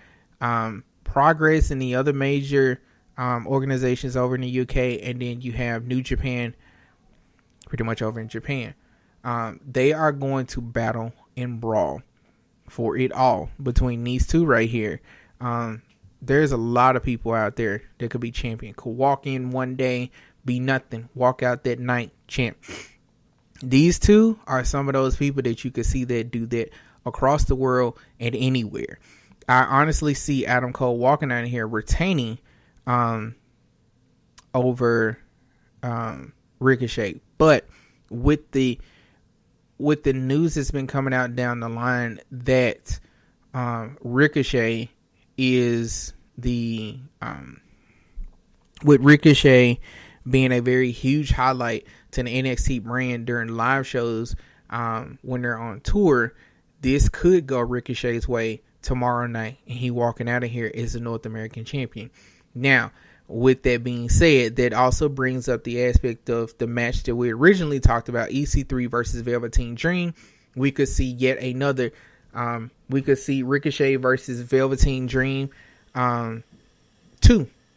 S1: Progress and the other major organizations over in the UK, and then you have New Japan pretty much over in Japan. They are going to battle and brawl for it all between these two right here. There's a lot of people out there that could be champion, could walk in one day, be nothing, walk out that night champ. These two are some of those people that you could see that do that across the world and anywhere. I honestly see Adam Cole walking out of here retaining over Ricochet. But with the news that's been coming out down the line that Ricochet is the with Ricochet being a very huge highlight to the NXT brand during live shows when they're on tour, this could go Ricochet's way tomorrow night, and he walking out of here as the North American champion. Now, with that being said, that also brings up the aspect of the match that we originally talked about, EC3 versus Velveteen Dream. We could see yet another, we could see Ricochet versus Velveteen Dream 2.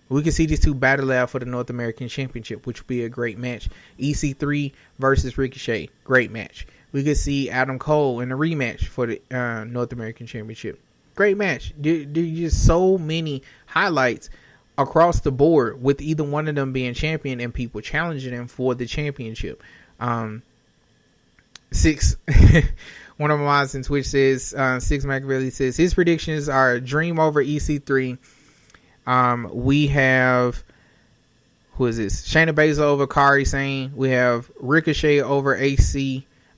S1: We could see these two battle out for the North American Championship, which would be a great match. EC3 versus Ricochet, great match. We could see Adam Cole in a rematch for the North American Championship. Great match. There's just so many highlights across the board with either one of them being champion and people challenging them for the championship. Six, one of my mods in Twitch says, Six Machiavelli says his predictions are Dream over EC3. We have, who is this? Shayna Baszler over Kairi Sane. We have Ricochet over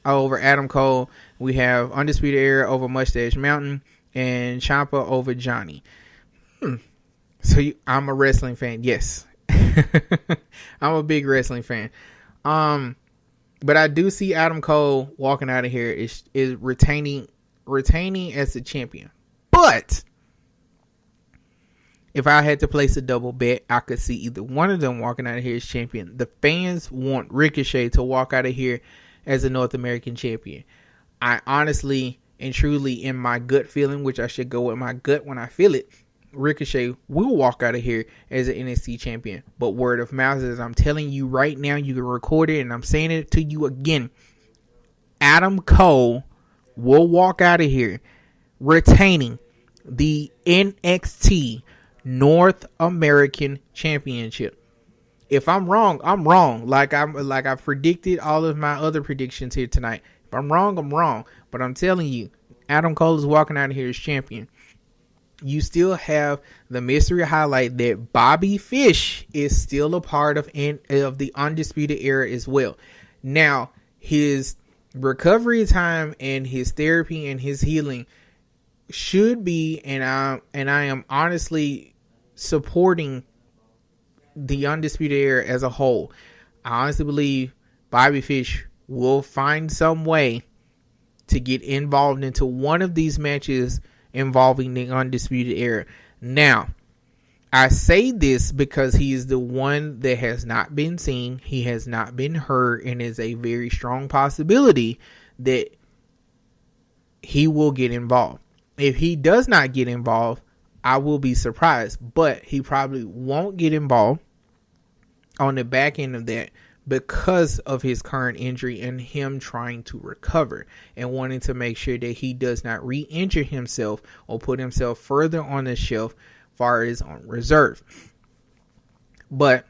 S1: over Adam Cole. We have Undisputed Era over Mustache Mountain and Ciampa over Johnny. So I'm a wrestling fan. Yes. I'm a big wrestling fan. But I do see Adam Cole walking out of here is retaining as the champion. But if I had to place a double bet, I could see either one of them walking out of here as champion. The fans want Ricochet to walk out of here as a North American champion. I honestly and truly, in my gut feeling, which I should go with my gut when I feel it, Ricochet will walk out of here as an NXT champion. But word of mouth is, I'm telling you right now, you can record it and I'm saying it to you again. Adam Cole will walk out of here retaining the NXT North American Championship. If I'm wrong, I'm wrong. Like I've predicted all of my other predictions here tonight. If I'm wrong, I'm wrong. But I'm telling you, Adam Cole is walking out of here as champion. You still have the mystery highlight that Bobby Fish is still a part of the Undisputed Era as well. Now, his recovery time and his therapy and his healing should be, and I am honestly supporting the Undisputed Era as a whole. I honestly believe Bobby Fish will find some way to get involved into one of these matches involving the Undisputed Era. Now, I say this because he is the one that has not been seen, he has not been heard, and is a very strong possibility that he will get involved. If he does not get involved, I will be surprised, but he probably won't get involved on the back end of that because of his current injury and him trying to recover and wanting to make sure that he does not re-injure himself or put himself further on the shelf far as on reserve. But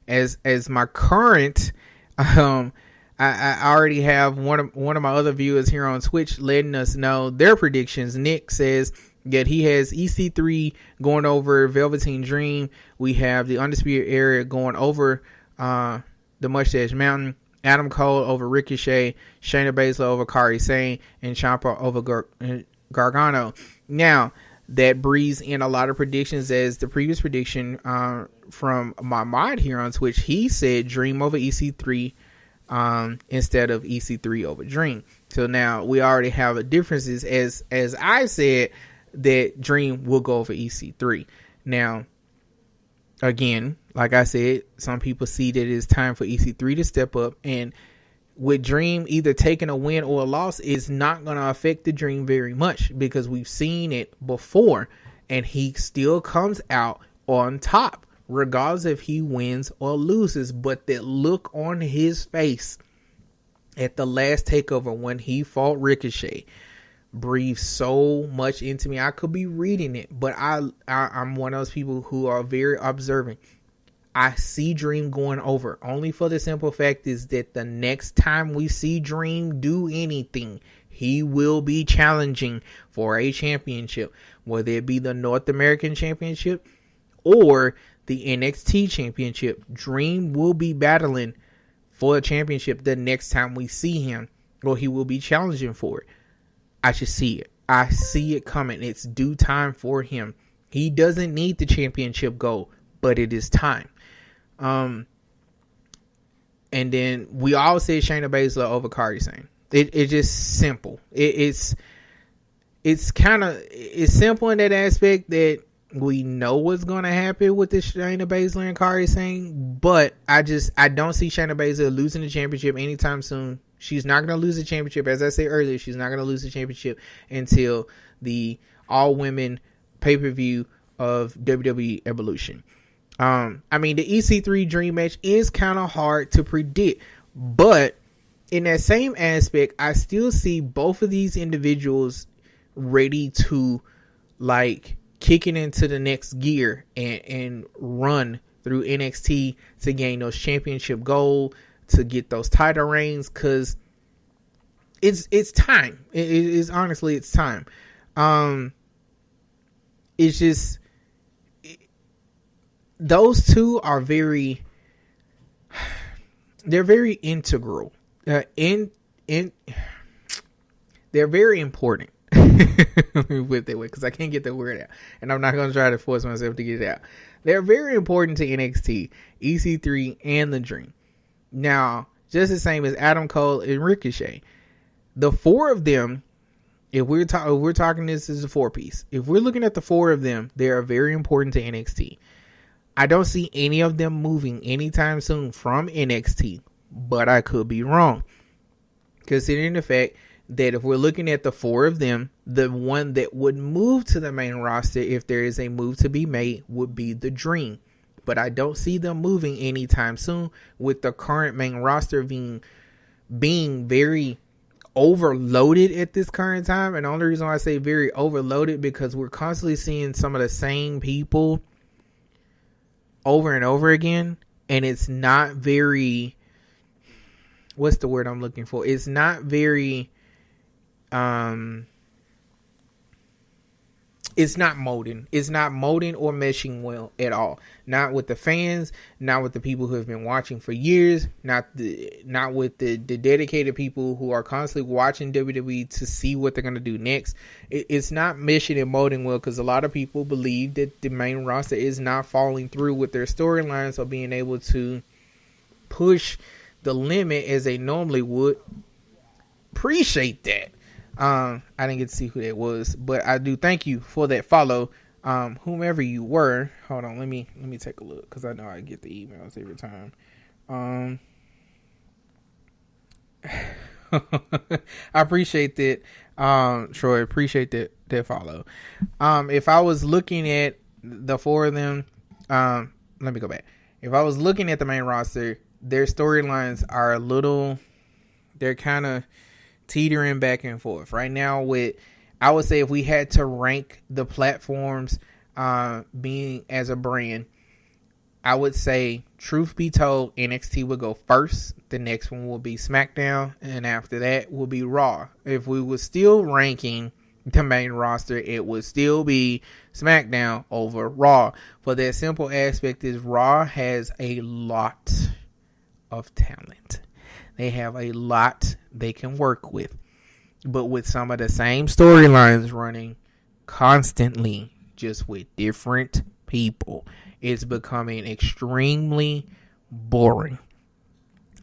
S1: as my current, I already have one of my other viewers here on Twitch letting us know their predictions. Nick says that he has EC3 going over Velveteen Dream. We have the Undisputed Era going over the Mustache Mountain, Adam Cole over Ricochet, Shayna Baszler over Kairi Sane, and Ciampa over Gargano. Now, that breathes in a lot of predictions, as the previous prediction from my mod here on Twitch, he said Dream over EC3 instead of EC3 over Dream. So now we already have a differences, as I said that Dream will go over EC3. Now, again, like I said, some people see that it's time for EC3 to step up, and with Dream either taking a win or a loss is not going to affect the Dream very much, because we've seen it before and he still comes out on top regardless if he wins or loses. But that look on his face at the last takeover when he fought Ricochet breathed so much into me. I could be reading it, but I'm one of those people who are very observant. I see Dream going over, only for the simple fact is that the next time we see Dream do anything, he will be challenging for a championship, whether it be the North American Championship or the NXT Championship. Dream will be battling for a championship the next time we see him, or he will be challenging for it. I just see it. I see it coming. It's due time for him. He doesn't need the championship goal, but it is time. And then we all say Shayna Baszler over Kairi Sane. It's just simple. It's simple in that aspect that we know what's going to happen with this Shayna Baszler and Kairi Sane, but I don't see Shayna Baszler losing the championship anytime soon. She's not going to lose the championship. As I said earlier, she's not going to lose the championship until the all-women pay-per-view of WWE Evolution. The EC3 Dream match is kind of hard to predict, but in that same aspect, I still see both of these individuals ready to kick it into the next gear and run through NXT to gain those championship gold, to get those title reigns, because it's time. It is honestly, it's time. It's just those two are very integral. They're very important. Let me put it that way, because I can't get the word out, and I'm not going to try to force myself to get it out. They're very important to NXT, EC3, and the Dream. Now, just the same as Adam Cole and Ricochet, the four of them, if we're talking this as a four-piece, if we're looking at the four of them, they are very important to NXT. I don't see any of them moving anytime soon from NXT, but I could be wrong, considering the fact that if we're looking at the four of them, the one that would move to the main roster, if there is a move to be made, would be the Dream. But I don't see them moving anytime soon, with the current main roster being very overloaded at this current time. And the only reason why I say very overloaded, because we're constantly seeing some of the same people over and over again, and it's not very, what's the word I'm looking for? It's not very it's not molding. It's not molding or meshing well at all. Not with the fans, not with the people who have been watching for years, not with the dedicated people who are constantly watching WWE to see what they're going to do next. It's not meshing and molding well, because a lot of people believe that the main roster is not following through with their storylines or being able to push the limit as they normally would. Appreciate that. I didn't get to see who that was, but I do thank you for that follow. Whomever you were. Hold on, let me take a look, because I know I get the emails every time. I appreciate that. Troy, appreciate that follow. If I was looking at the four of them, let me go back. If I was looking at the main roster, their storylines are they're kind of teetering back and forth right now. I would say, if we had to rank the platforms being as a brand, I would say, truth be told, NXT would go first. The next one will be SmackDown, and after that will be Raw. If we were still ranking the main roster, it would still be SmackDown over Raw. For that simple aspect is Raw has a lot of talent. They have a lot they can work with. But with some of the same storylines running constantly, just with different people, it's becoming extremely boring.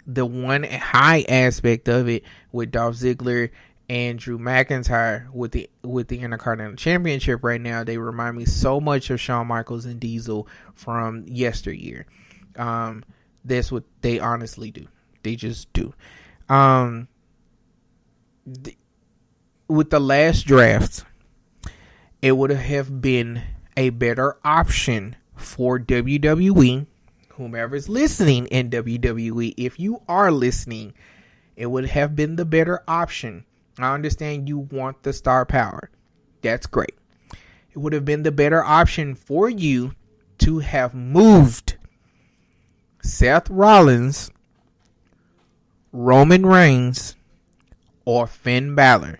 S1: The one high aspect of it with Dolph Ziggler and Drew McIntyre with the Intercontinental Championship right now, they remind me so much of Shawn Michaels and Diesel from yesteryear. That's what they honestly do. They just do. With the last draft, it would have been a better option for WWE, whomever's listening in WWE. If you are listening, it would have been the better option. I understand you want the star power. That's great. It would have been the better option for you to have moved Seth Rollins, Roman Reigns, or Finn Balor.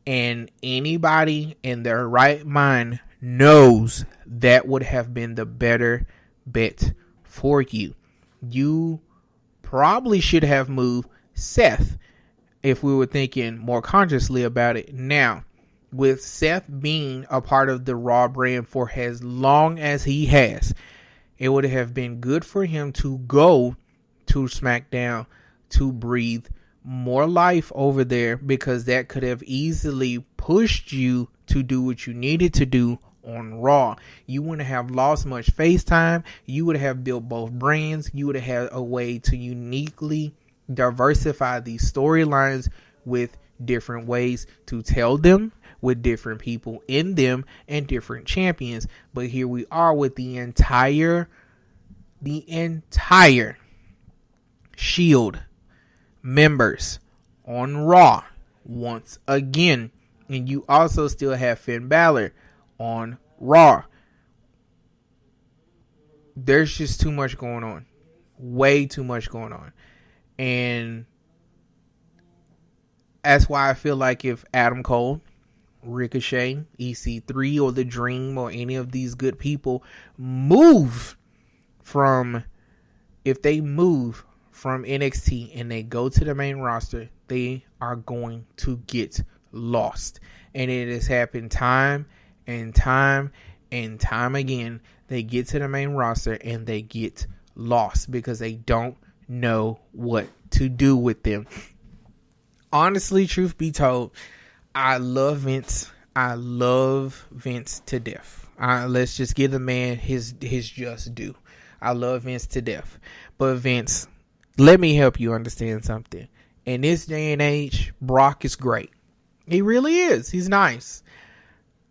S1: And anybody in their right mind knows that would have been the better bet for you. You probably should have moved Seth if we were thinking more consciously about it. Now, with Seth being a part of the Raw brand for as long as he has, it would have been good for him to go to SmackDown to breathe more life over there, because that could have easily pushed you to do what you needed to do on Raw. You wouldn't have lost much face time. You would have built both brands. You would have had a way to uniquely diversify these storylines with different ways to tell them, with different people in them and different champions. But here we are with the entire Shield members on Raw once again. And you also still have Finn Balor on Raw. There's just too much going on. Way too much going on. And that's why I feel like if Adam Cole, Ricochet, EC3, or The Dream, or any of these good people if they move from NXT and they go to the main roster, they are going to get lost. And it has happened time and time and time again. They get to the main roster and they get lost because they don't know what to do with them. Honestly, truth be told, I love Vince. I love Vince to death. Let's just give the man his just due. I love Vince to death. But Vince, let me help you understand something. In this day and age, Brock is great. He really is. He's nice.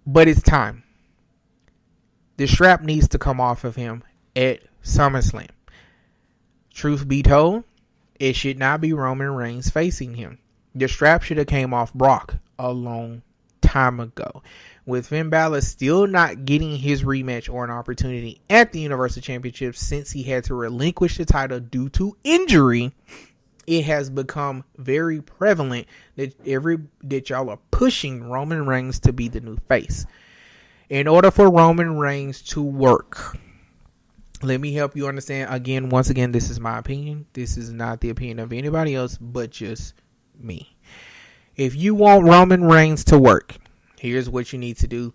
S1: But it's time. The strap needs to come off of him at SummerSlam. Truth be told, it should not be Roman Reigns facing him. The strap should have came off Brock a long time ago. With Finn Balor still not getting his rematch or an opportunity at the Universal Championship since he had to relinquish the title due to injury, it has become very prevalent that y'all are pushing Roman Reigns to be the new face. In order for Roman Reigns to work, let me help you understand. Once again, this is my opinion. This is not the opinion of anybody else but just me. If you want Roman Reigns to work, here's what you need to do.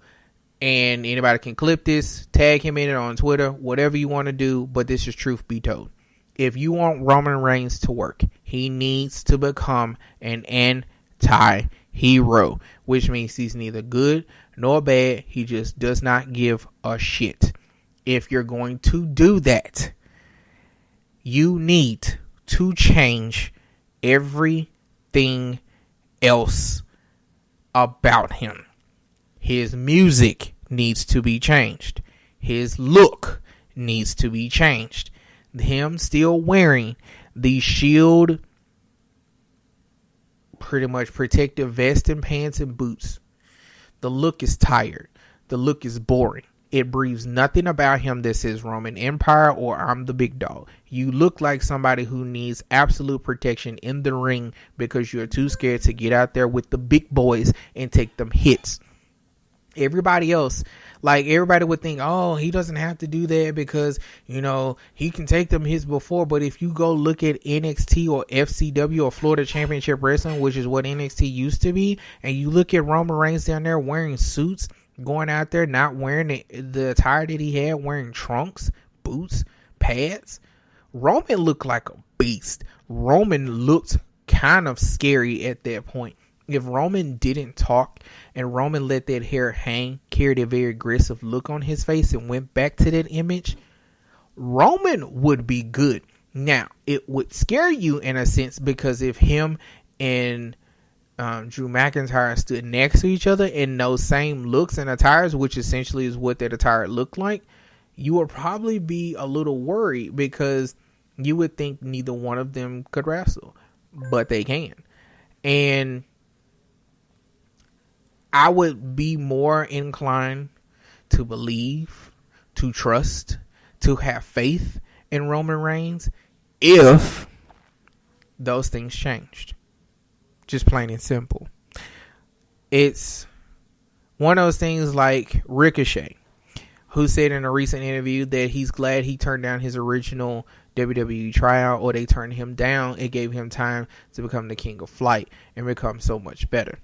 S1: And anybody can clip this, tag him in it on Twitter, whatever you want to do. But this is truth be told. If you want Roman Reigns to work, he needs to become an anti-hero, which means he's neither good nor bad. He just does not give a shit. If you're going to do that, you need to change everything else about him. His music needs to be changed. His look needs to be changed. Him still wearing the Shield pretty much protective vest and pants and boots. The look is tired. The look is boring. It breathes nothing about him that says Roman Empire or I'm the big dog. You look like somebody who needs absolute protection in the ring because you're too scared to get out there with the big boys and take them hits. Everybody else, like everybody would think, oh, he doesn't have to do that because, you know, he can take them hits before. But if you go look at NXT or FCW or Florida Championship Wrestling, which is what NXT used to be, and you look at Roman Reigns down there wearing suits, going out there not wearing the attire that he had, wearing trunks, boots, pads, Roman looked like a beast. Roman looked kind of scary at that point. If Roman didn't talk and Roman let that hair hang, carried a very aggressive look on his face and went back to that image, Roman would be good. Now, it would scare you in a sense because if him and Drew McIntyre stood next to each other in those same looks and attires, which essentially is what that attire looked like, you would probably be a little worried because you would think neither one of them could wrestle, but they can. And I would be more inclined to believe, to trust, to have faith in Roman Reigns if those things changed. Just plain and simple. it's one of those things like Ricochet, who said in a recent interview that he's glad he turned down his original WWE tryout, or they turned him down. It gave him time to become the king of flight and become so much better.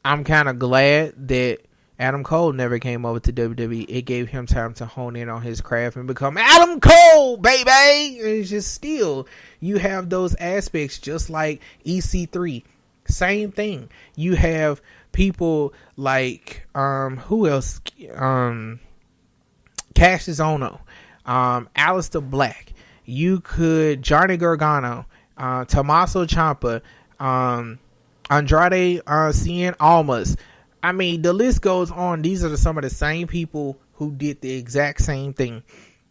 S1: I'm kind of glad that Adam Cole never came over to WWE. It gave him time to hone in on his craft and become Adam Cole, baby. It's just still, you have those aspects just like EC3. Same thing. You have people like who else? Cassius Ohno, Aleister Black. You could Johnny Gargano, Tommaso Ciampa, Andrade Cien Almas. I mean, the list goes on. These are some of the same people who did the exact same thing.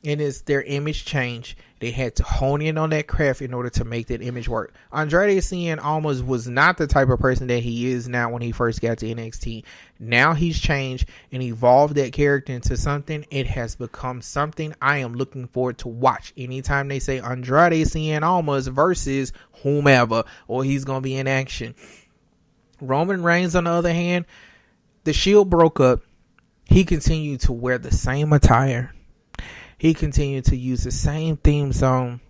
S1: And it's their image change. They had to hone in on that craft in order to make that image work. Andrade Cien Almas was not the type of person that he is now when he first got to NXT. Now he's changed and evolved that character into something. It has become something I am looking forward to watch. Anytime they say Andrade Cien Almas versus whomever, or he's going to be in action. Roman Reigns, on the other hand, the Shield broke up. He continued to wear the same attire. He continued to use the same theme song.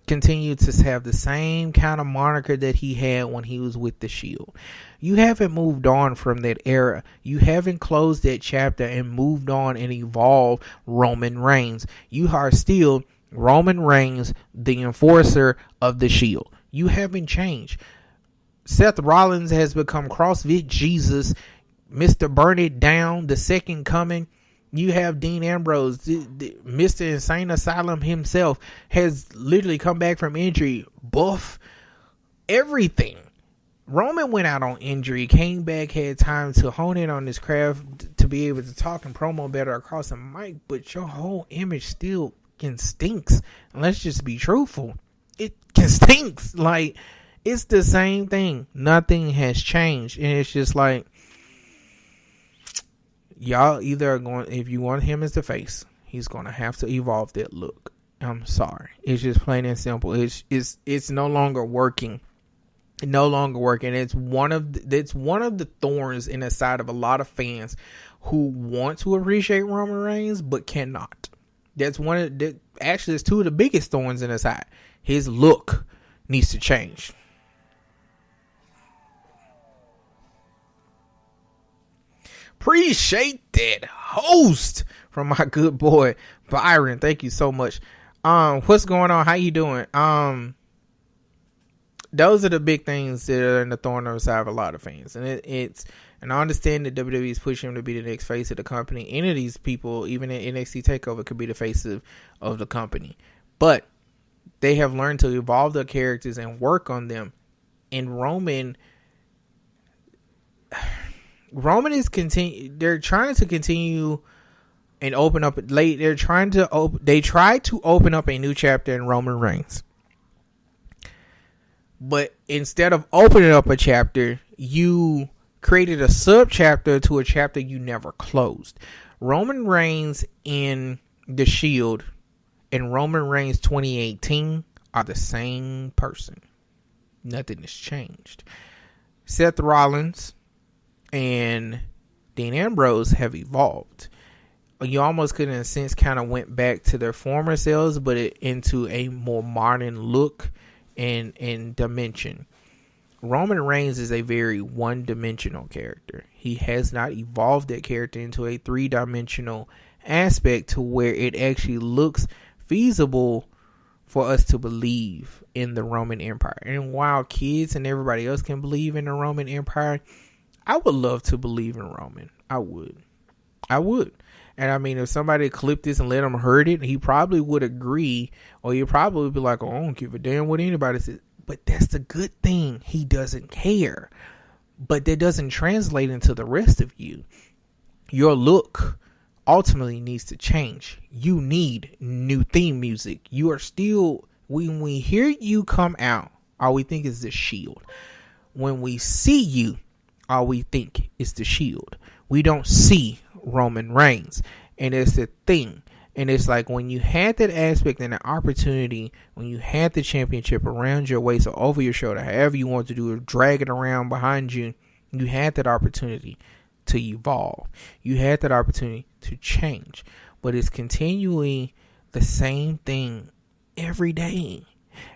S1: Continued to have the same kind of moniker that he had when he was with the Shield. You haven't moved on from that era. You haven't closed that chapter and moved on and evolved Roman Reigns. You are still Roman Reigns, the enforcer of the Shield. You haven't changed. Seth Rollins has become CrossFit Jesus, Mr. Burn It Down, the second coming. You have Dean Ambrose, Mr. Insane Asylum himself, has literally come back from injury, buff, everything. Roman went out on injury, came back, had time to hone in on his craft, to be able to talk and promo better across the mic, but your whole image still can stinks. And let's just be truthful. It can stinks. Like, it's the same thing. Nothing has changed. And it's just like, y'all either are going, if you want him as the face, he's going to have to evolve that look. I'm sorry. It's just plain and simple. It's no longer working. No longer working. It's one of the thorns in the side of a lot of fans who want to appreciate Roman Reigns but cannot. That's actually it's two of the biggest thorns in the side. His look needs to change. Appreciate that host from my good boy Byron. Thank you so much. What's going on? How you doing? Those are the big things that are in the thorn on the side of a lot of fans, and and I understand that WWE is pushing him to be the next face of the company. Any of these people, even in NXT Takeover, could be the face of the company, but they have learned to evolve their characters and work on them. And Roman is they're trying to continue and open up late. They tried to open up a new chapter in Roman Reigns. But instead of opening up a chapter, you created a sub-chapter to a chapter you never closed. Roman Reigns in the Shield and Roman Reigns 2018 are the same person. Nothing has changed. Seth Rollins and Dean Ambrose have evolved. You almost could, in a sense, kind of went back to their former selves, but into a more modern look and dimension. Roman Reigns is a very one-dimensional character. He has not evolved that character into a three-dimensional aspect to where it actually looks feasible for us to believe in the Roman Empire. And while kids and everybody else can believe in the Roman Empire, I would love to believe in Roman. I would. And I mean, if somebody clipped this and let him heard it, he probably would agree, or he'd probably be like, oh, I don't give a damn what anybody says. But that's the good thing. He doesn't care. But that doesn't translate into the rest of you. Your look ultimately needs to change. You need new theme music. You are still, when we hear you come out, all we think is the Shield. When we see you, all we think is the Shield. We don't see Roman Reigns. And it's the thing. And it's like when you had that aspect and the opportunity, when you had the championship around your waist or over your shoulder, however you want to do it, drag it around behind you, You had that opportunity to evolve. You had that opportunity to change. But it's continuing the same thing every day.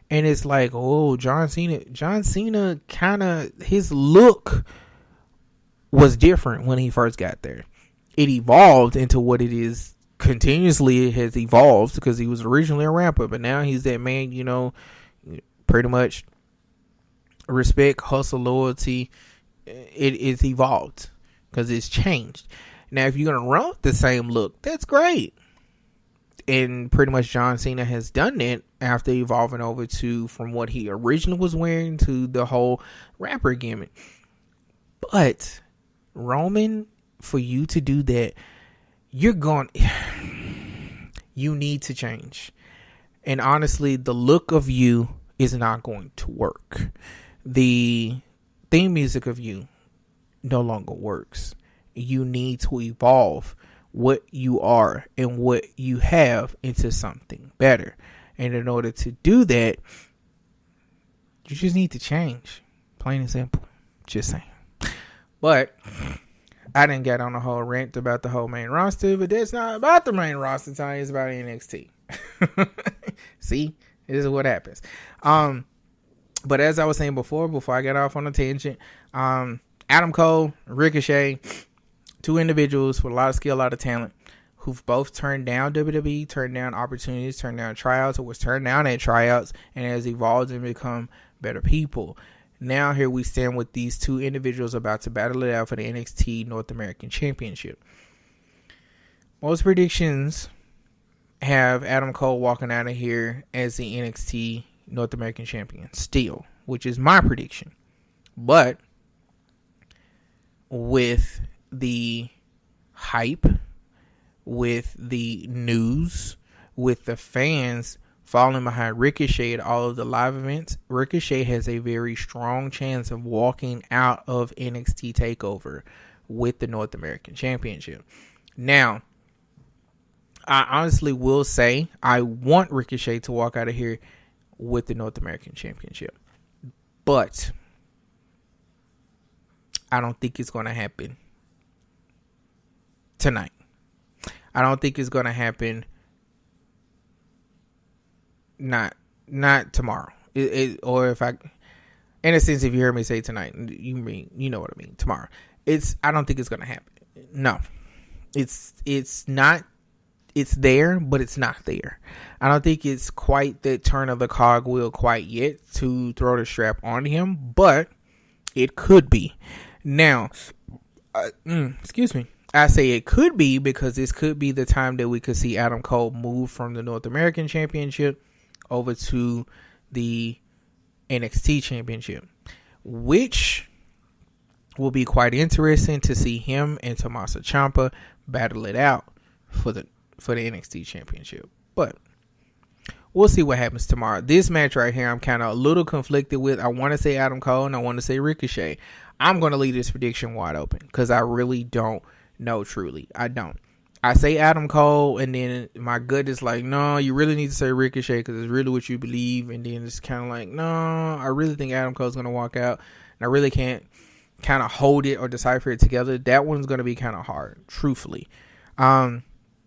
S1: And it's like, oh, John Cena kind of, his look was different when he first got there. It evolved into what it is. Continuously it has evolved, because he was originally a rapper, but now he's that man, you know, pretty much respect, hustle, loyalty. It's evolved because it's changed. Now, if you're going to run with the same look, that's great. And pretty much John Cena has done that after evolving over to from what he originally was wearing to the whole rapper gimmick. But Roman, for you to do that, you need to change. And honestly, the look of you is not going to work. The theme music of you no longer works. You need to evolve what you are and what you have into something better. And in order to do that, you just need to change. Plain and simple. Just saying. But I didn't get on a whole rant about the whole main roster, but that's not about the main roster, Tony. It's about NXT. See, this is what happens. But as I was saying before I got off on a tangent, Adam Cole, Ricochet, two individuals with a lot of skill, a lot of talent, who've both turned down WWE, turned down opportunities, turned down tryouts, or was turned down at tryouts, and has evolved and become better people. Now here we stand with these two individuals about to battle it out for the NXT North American Championship. Most predictions have Adam Cole walking out of here as the NXT North American Champion still, which is my prediction. But with the hype, with the news, with the fans falling behind Ricochet at all of the live events, Ricochet has a very strong chance of walking out of NXT TakeOver with the North American Championship. Now, I honestly will say I want Ricochet to walk out of here with the North American Championship. But I don't think it's going to happen tonight. I don't think it's going to happen not tomorrow. Or if I, in a sense, if you hear me say tonight, you know what I mean, tomorrow. I don't think it's going to happen. No. It's not. It's there, but it's not there. I don't think it's quite the turn of the cogwheel quite yet to throw the strap on him, but it could be. Now, excuse me. I say it could be because this could be the time that we could see Adam Cole move from the North American Championship over to the NXT Championship, which will be quite interesting to see him and Tommaso Ciampa battle it out for the NXT Championship. But we'll see what happens tomorrow. This match right here, I'm kind of a little conflicted with. I want to say Adam Cole and I want to say Ricochet. I'm going to leave this prediction wide open because I really don't know truly. I don't. I say Adam Cole, and then my gut is like, no, you really need to say Ricochet because it's really what you believe. And then it's kind of like, no, I really think Adam Cole's going to walk out. And I really can't kind of hold it or decipher it together. That one's going to be kind of hard, truthfully.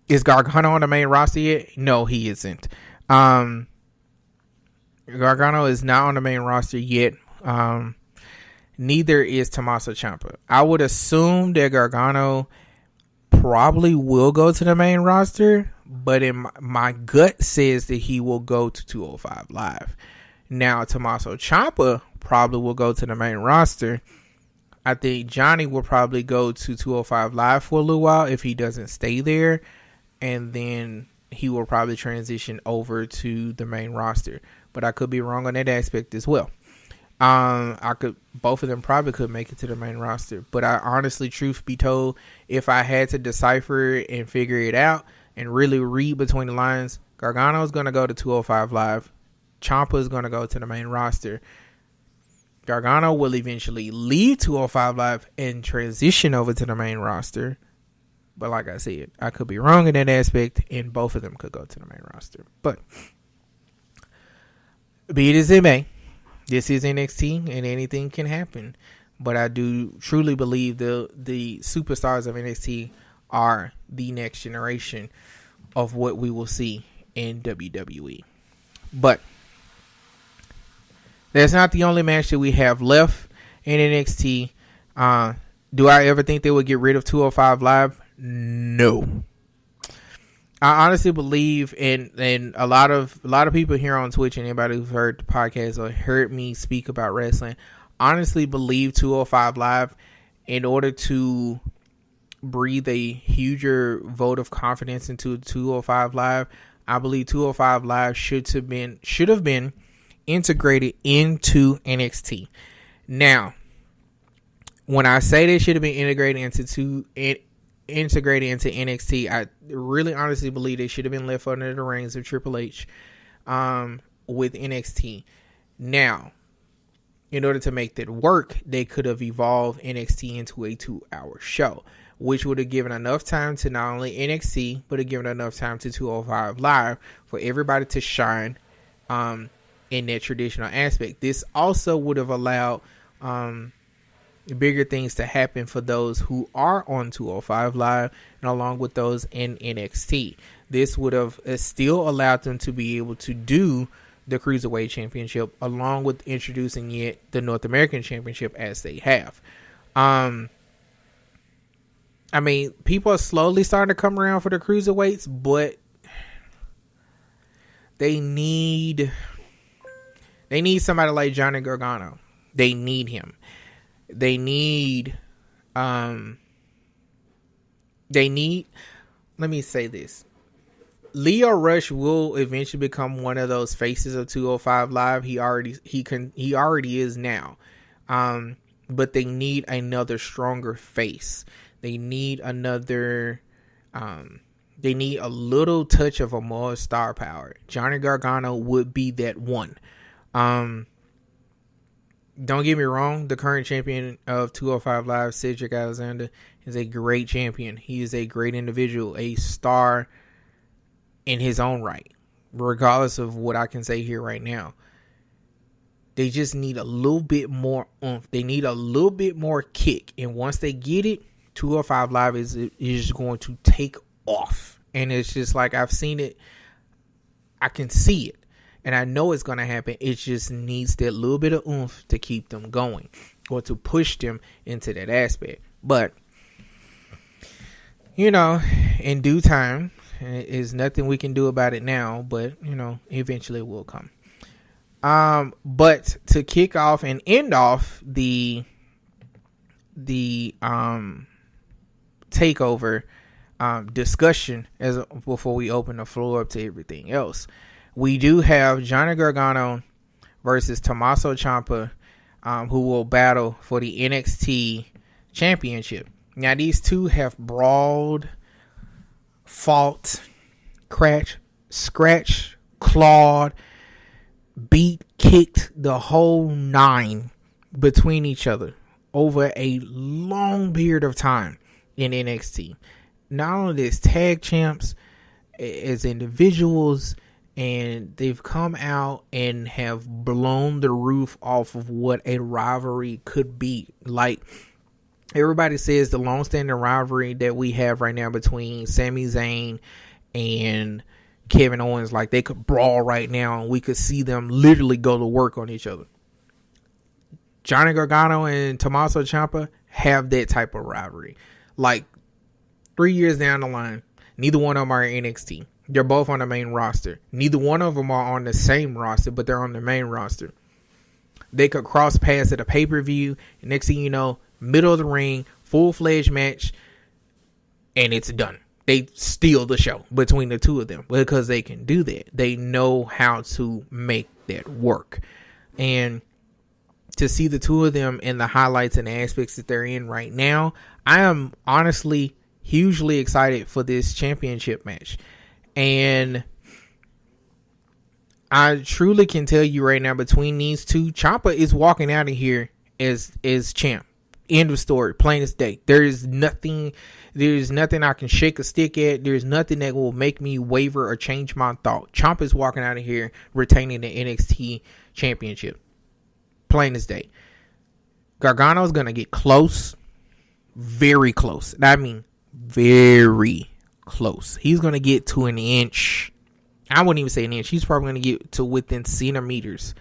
S1: Is Gargano on the main roster yet? No, he isn't. Gargano is not on the main roster yet. Neither is Tommaso Ciampa. I would assume that Gargano probably will go to the main roster, but in my gut says that he will go to 205 Live. Now, Tommaso Ciampa probably will go to the main roster. I think Johnny will probably go to 205 Live for a little while if he doesn't stay there, and then he will probably transition over to the main roster. But I could be wrong on that aspect as well. Both of them probably could make it to the main roster, but I honestly, truth be told, if I had to decipher it and figure it out and really read between the lines, Gargano is going to go to 205 Live. Ciampa is going to go to the main roster. Gargano will eventually leave 205 Live and transition over to the main roster. But like I said, I could be wrong in that aspect, and both of them could go to the main roster. But be it as it may, this is NXT, and anything can happen. but I do truly believe the superstars of NXT are the next generation of what we will see in WWE. But that's not the only match that we have left in NXT. Do I ever think they would get rid of 205 Live? No. I honestly believe, and a lot of people here on Twitch and anybody who's heard the podcast or heard me speak about wrestling, honestly believe 205 Live, in order to breathe a huger vote of confidence into 205 Live, I believe 205 Live should have been integrated into NXT. Now, when I say they should have been integrated into NXT, I really honestly believe they should have been left under the reins of Triple H with NXT. Now, in order to make that work, they could have evolved NXT into a 2-hour show, which would have given enough time to not only NXT, but have given enough time to 205 Live for everybody to shine in that traditional aspect. This also would have allowed bigger things to happen for those who are on 205 Live and along with those in NXT. This would have still allowed them to be able to do the Cruiserweight Championship along with introducing yet the North American Championship as they have. I mean, people are slowly starting to come around for the Cruiserweights, but they need somebody like Johnny Gargano. They need him. They need, let me say this. Leo Rush will eventually become one of those faces of 205 Live. He already is now. But they need another stronger face. They need they need a little touch of a more star power. Johnny Gargano would be that one. Don't get me wrong, the current champion of 205 Live, Cedric Alexander, is a great champion. He is a great individual, a star in his own right, regardless of what I can say here right now. They just need a little bit more oomph. They need a little bit more kick. And once they get it, 205 Live is going to take off. And it's just like, I've seen it. I can see it. And I know it's going to happen. It just needs that little bit of oomph to keep them going or to push them into that aspect. But, in due time, there's nothing we can do about it now. But, eventually it will come. But to kick off and end off the takeover discussion before we open the floor up to everything else, we do have Johnny Gargano versus Tommaso Ciampa, who will battle for the NXT Championship. Now, these two have brawled, fought, scratched, clawed, beat, kicked the whole nine between each other over a long period of time in NXT. Not only as tag champs, as individuals, and they've come out and have blown the roof off of what a rivalry could be. Like, everybody says the long-standing rivalry that we have right now between Sami Zayn and Kevin Owens, like they could brawl right now and we could see them literally go to work on each other. Johnny Gargano and Tommaso Ciampa have that type of rivalry. Like, 3 years down the line, neither one of them are in NXT. They're both on the main roster. Neither one of them are on the same roster, but they're on the main roster. They could cross paths at a pay-per-view. And next thing you know, middle of the ring, full-fledged match, and it's done. They steal the show between the two of them because they can do that. They know how to make that work. And to see the two of them in the highlights and the aspects that they're in right now, I am honestly hugely excited for this championship match. And I truly can tell you right now, between these two, Ciampa is walking out of here as champ. End of story. Plain as day. There's nothing I can shake a stick at. There's nothing that will make me waver or change my thought. Ciampa is walking out of here retaining the NXT championship. Plain as day. Gargano's going to get close. Very close. I mean, very close. He's going to get to an inch. I wouldn't even say an inch. He's probably going to get to within centimeters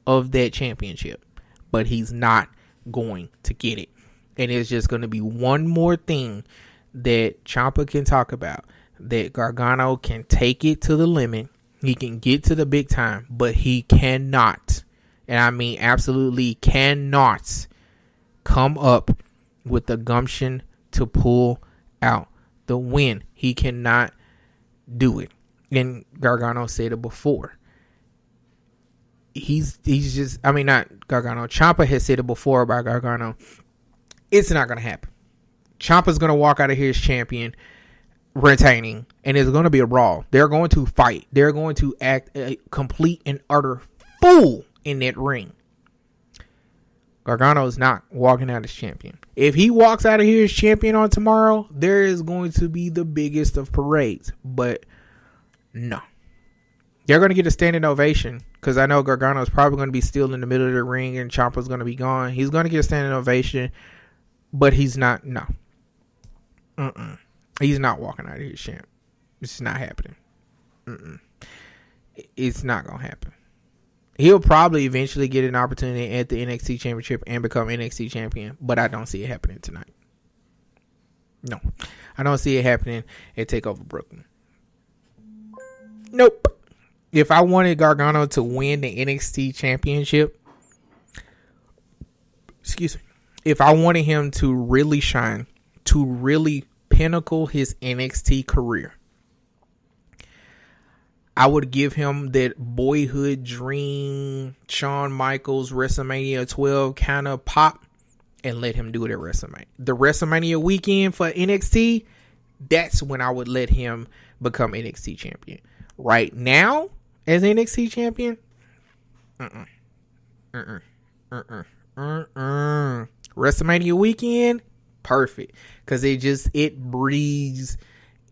S1: of that championship. But he's not going to get it. And it's just going to be one more thing that Ciampa can talk about. That Gargano can take it to the limit. He can get to the big time. But he cannot, and I mean absolutely cannot, come up with the gumption to pull out the win. He cannot do it. And Gargano said it before. He's just, I mean, not Gargano. Ciampa has said it before about Gargano. It's not going to happen. Ciampa's going to walk out of here as champion, retaining, and it's going to be a brawl. They're going to fight. They're going to act a complete and utter fool in that ring. Gargano is not walking out as champion. If he walks out of here as champion on tomorrow, there is going to be the biggest of parades. But no. They're going to get a standing ovation because I know Gargano is probably going to be still in the middle of the ring and Ciampa's going to be gone. He's going to get a standing ovation, but he's not. No. He's not walking out of here as champ. It's not happening. It's not going to happen. He'll probably eventually get an opportunity at the NXT Championship and become NXT Champion, but I don't see it happening tonight. No. I don't see it happening at TakeOver Brooklyn. Nope. If I wanted Gargano to win the NXT Championship, if I wanted him to really shine, to really pinnacle his NXT career, I would give him that boyhood dream, Shawn Michaels, WrestleMania 12 kind of pop and let him do it at WrestleMania. The WrestleMania weekend for NXT, that's when I would let him become NXT champion. Right now, as NXT champion, WrestleMania weekend, perfect. Because it breathes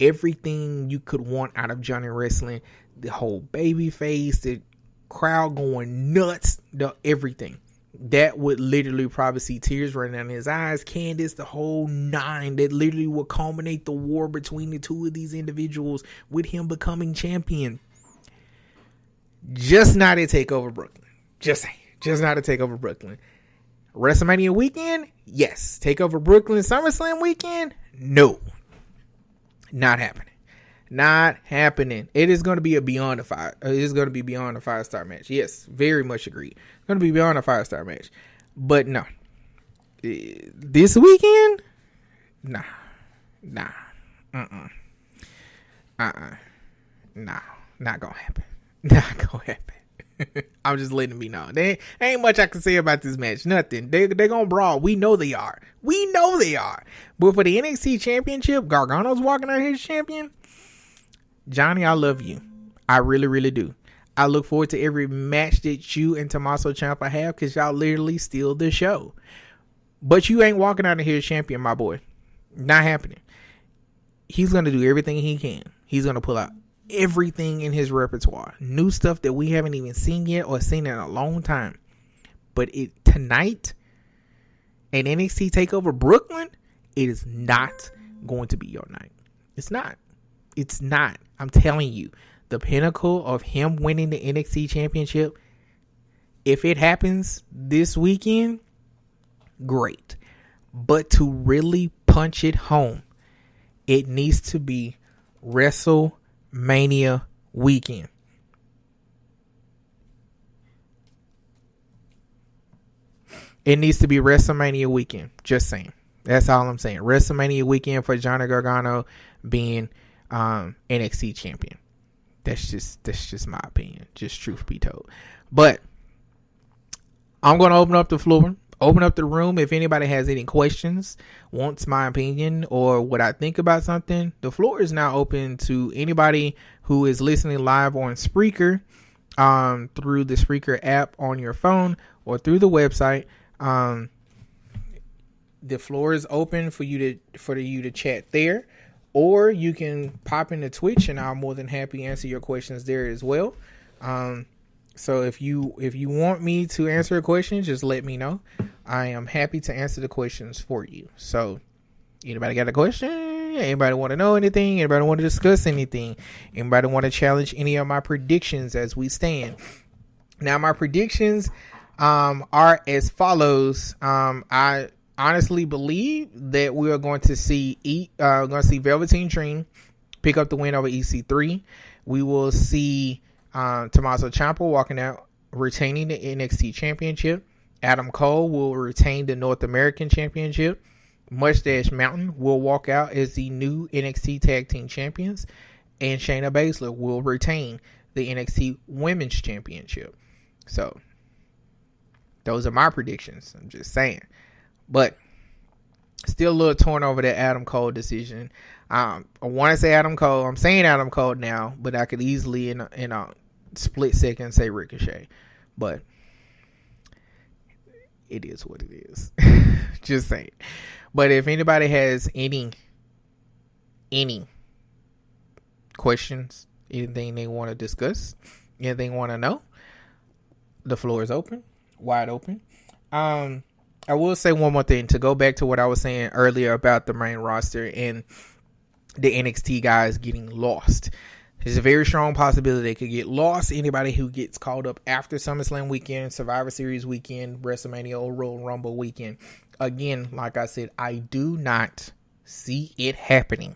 S1: everything you could want out of Johnny Wrestling. The whole baby face, the crowd going nuts, everything. That would literally probably see tears running down his eyes. Candace, the whole nine, that literally would culminate the war between the two of these individuals with him becoming champion. Just not at TakeOver Brooklyn. Just not at TakeOver Brooklyn. WrestleMania weekend? Yes. TakeOver Brooklyn SummerSlam weekend? No. Not happening. Not happening. It is going to be a beyond a five. It is going to be beyond a 5-star match. Yes, very much agree. It's going to be beyond a 5-star match. But no. This weekend? Nah. Nah. Not going to happen. Not going to happen. I'm just letting me know. There ain't much I can say about this match. Nothing. They're going to brawl. We know they are. But for the NXT Championship, Gargano's walking out here as champion. Johnny, I love you. I really, really do. I look forward to every match that you and Tommaso Ciampa have because y'all literally steal the show. But you ain't walking out of here as champion, my boy. Not happening. He's going to do everything he can. He's going to pull out everything in his repertoire. New stuff that we haven't even seen yet or seen in a long time. But tonight at NXT TakeOver Brooklyn, it is not going to be your night. It's not. It's not. I'm telling you, the pinnacle of him winning the NXT Championship, if it happens this weekend, great. But to really punch it home, it needs to be WrestleMania weekend. It needs to be WrestleMania weekend. Just saying. That's all I'm saying. WrestleMania weekend for Johnny Gargano being NXT champion. That's just my opinion. Just truth be told. But I'm going to open up the floor. Open up the room. If anybody has any questions, wants my opinion, or what I think about something, the floor is now open to anybody who is listening live on Spreaker, through the Spreaker app on your phone or through the website. The floor is open for you to chat there, or you can pop into Twitch, and I'm more than happy to answer your questions there as well. So if you want me to answer a question, just let me know. I am happy to answer the questions for you. So, anybody got a question? Anybody want to know anything? Anybody want to discuss anything? Anybody want to challenge any of my predictions as we stand? Now, my predictions are as follows. I honestly believe that we are going to see Velveteen Dream pick up the win over EC3. We will see Tommaso Ciampa walking out, retaining the NXT Championship. Adam Cole will retain the North American Championship. Mustache Mountain will walk out as the new NXT Tag Team Champions. And Shayna Baszler will retain the NXT Women's Championship. So, those are my predictions. I'm just saying. But, still a little torn over that Adam Cole decision. I want to say Adam Cole. I'm saying Adam Cole now, but I could easily in a split second say Ricochet. But, it is what it is. Just saying. But if anybody has any questions, anything they want to discuss, anything want to know, the floor is open, wide open. I will say one more thing to go back to what I was saying earlier about the main roster and the NXT guys getting lost. There's a very strong possibility they could get lost. Anybody who gets called up after SummerSlam weekend, Survivor Series weekend, WrestleMania or Royal Rumble weekend. Again, like I said, I do not see it happening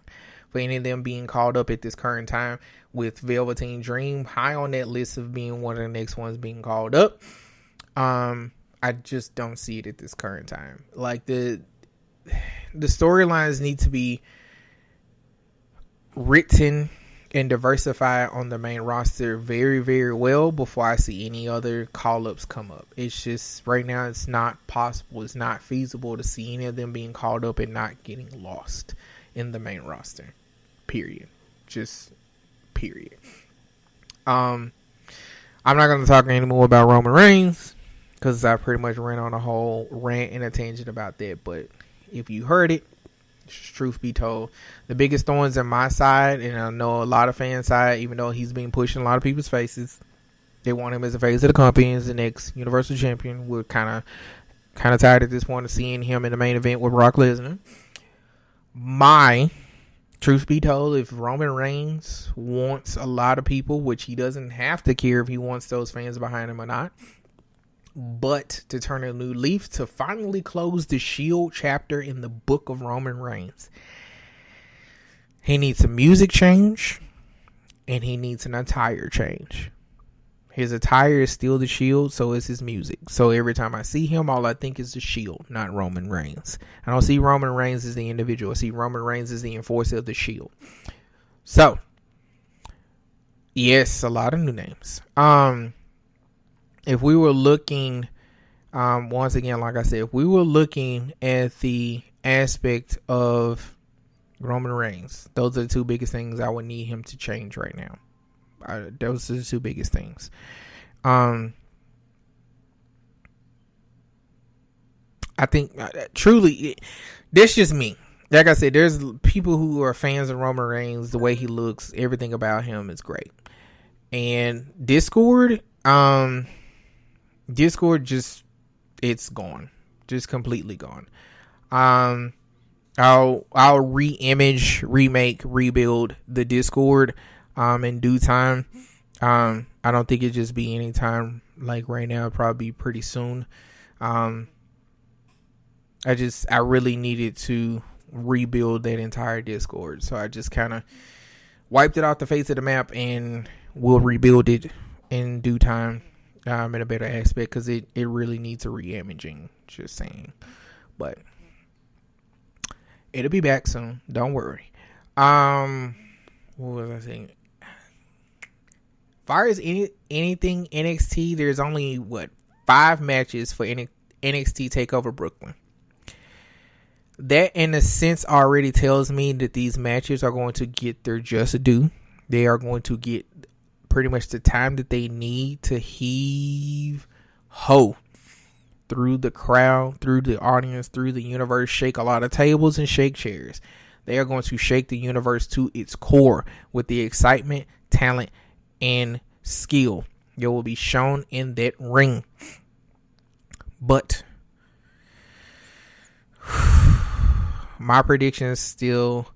S1: for any of them being called up at this current time, with Velveteen Dream high on that list of being one of the next ones being called up. I just don't see it at this current time. Like the storylines need to be written and diversify on the main roster very, very well before I see any other call-ups come up. It's just, right now, it's not possible. It's not feasible to see any of them being called up and not getting lost in the main roster. Period. Just, period. I'm not going to talk anymore about Roman Reigns, because I pretty much ran on a whole rant and a tangent about that. But if you heard it, truth be told, the biggest thorns in my side, and I know a lot of fans' side, even though he's been pushing a lot of people's faces, they want him as a face of the company as the next Universal Champion. We're kind of tired at this point of seeing him in the main event with Brock Lesnar. Truth be told, if Roman Reigns wants a lot of people, which he doesn't have to care if he wants those fans behind him or not, but to turn a new leaf, to finally close the Shield chapter in the book of Roman Reigns, he needs a music change and he needs an attire change. His attire is still the Shield, so is his music. So every time I see him, all I think is the Shield, not Roman Reigns. I don't see Roman Reigns as the individual. I see Roman Reigns as the enforcer of the Shield. So, yes, a lot of new names. If we were looking, once again, like I said, if we were looking at the aspect of Roman Reigns, those are the two biggest things I would need him to change right now. Those are the two biggest things. I think, truly, that's just me. Like I said, there's people who are fans of Roman Reigns, the way he looks, everything about him is great. And Discord just, it's gone, just completely gone. I'll re-image, remake, rebuild the Discord in due time. I don't think it'd just be any time like right now. It'd probably be pretty soon. I really needed to rebuild that entire Discord, so I just kind of wiped it off the face of the map, and we'll rebuild it in due time. In a better aspect, because it really needs a re-imaging, just saying. But it'll be back soon, don't worry. What was I saying? As far as anything NXT, there's only 5 matches for NXT Takeover Brooklyn. That in a sense already tells me that these matches are going to get their just due. They are going to get pretty much the time that they need to heave ho through the crowd, through the audience, through the universe, shake a lot of tables and shake chairs. They are going to shake the universe to its core with the excitement, talent, and skill that will be shown in that ring. But my predictions still,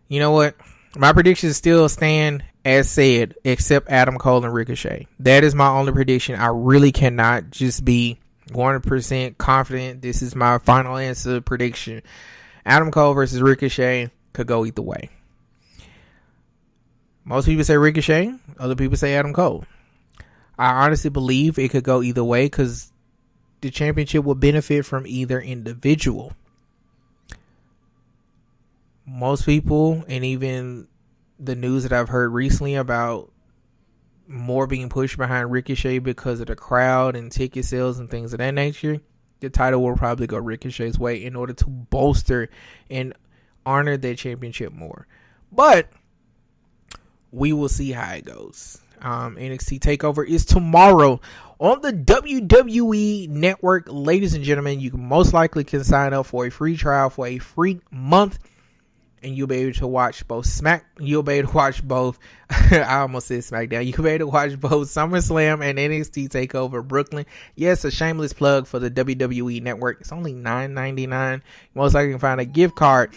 S1: you know what? My predictions still stand as said, except Adam Cole and Ricochet. That is my only prediction. I really cannot just be 100% confident. This is my final answer prediction. Adam Cole versus Ricochet could go either way. Most people say Ricochet. Other people say Adam Cole. I honestly believe it could go either way because the championship will benefit from either individual. Most people, and even the news that I've heard recently about more being pushed behind Ricochet because of the crowd and ticket sales and things of that nature, the title will probably go Ricochet's way in order to bolster and honor their championship more. But we will see how it goes. NXT Takeover is tomorrow on the WWE Network. Ladies and gentlemen, you most likely can sign up for a free trial for a free month, and you'll be able to watch both You'll be able to watch both. I almost said SmackDown. You'll be able to watch both SummerSlam and NXT Takeover Brooklyn. Yes, a shameless plug for the WWE Network. It's only $9.99. Most likely can find a gift card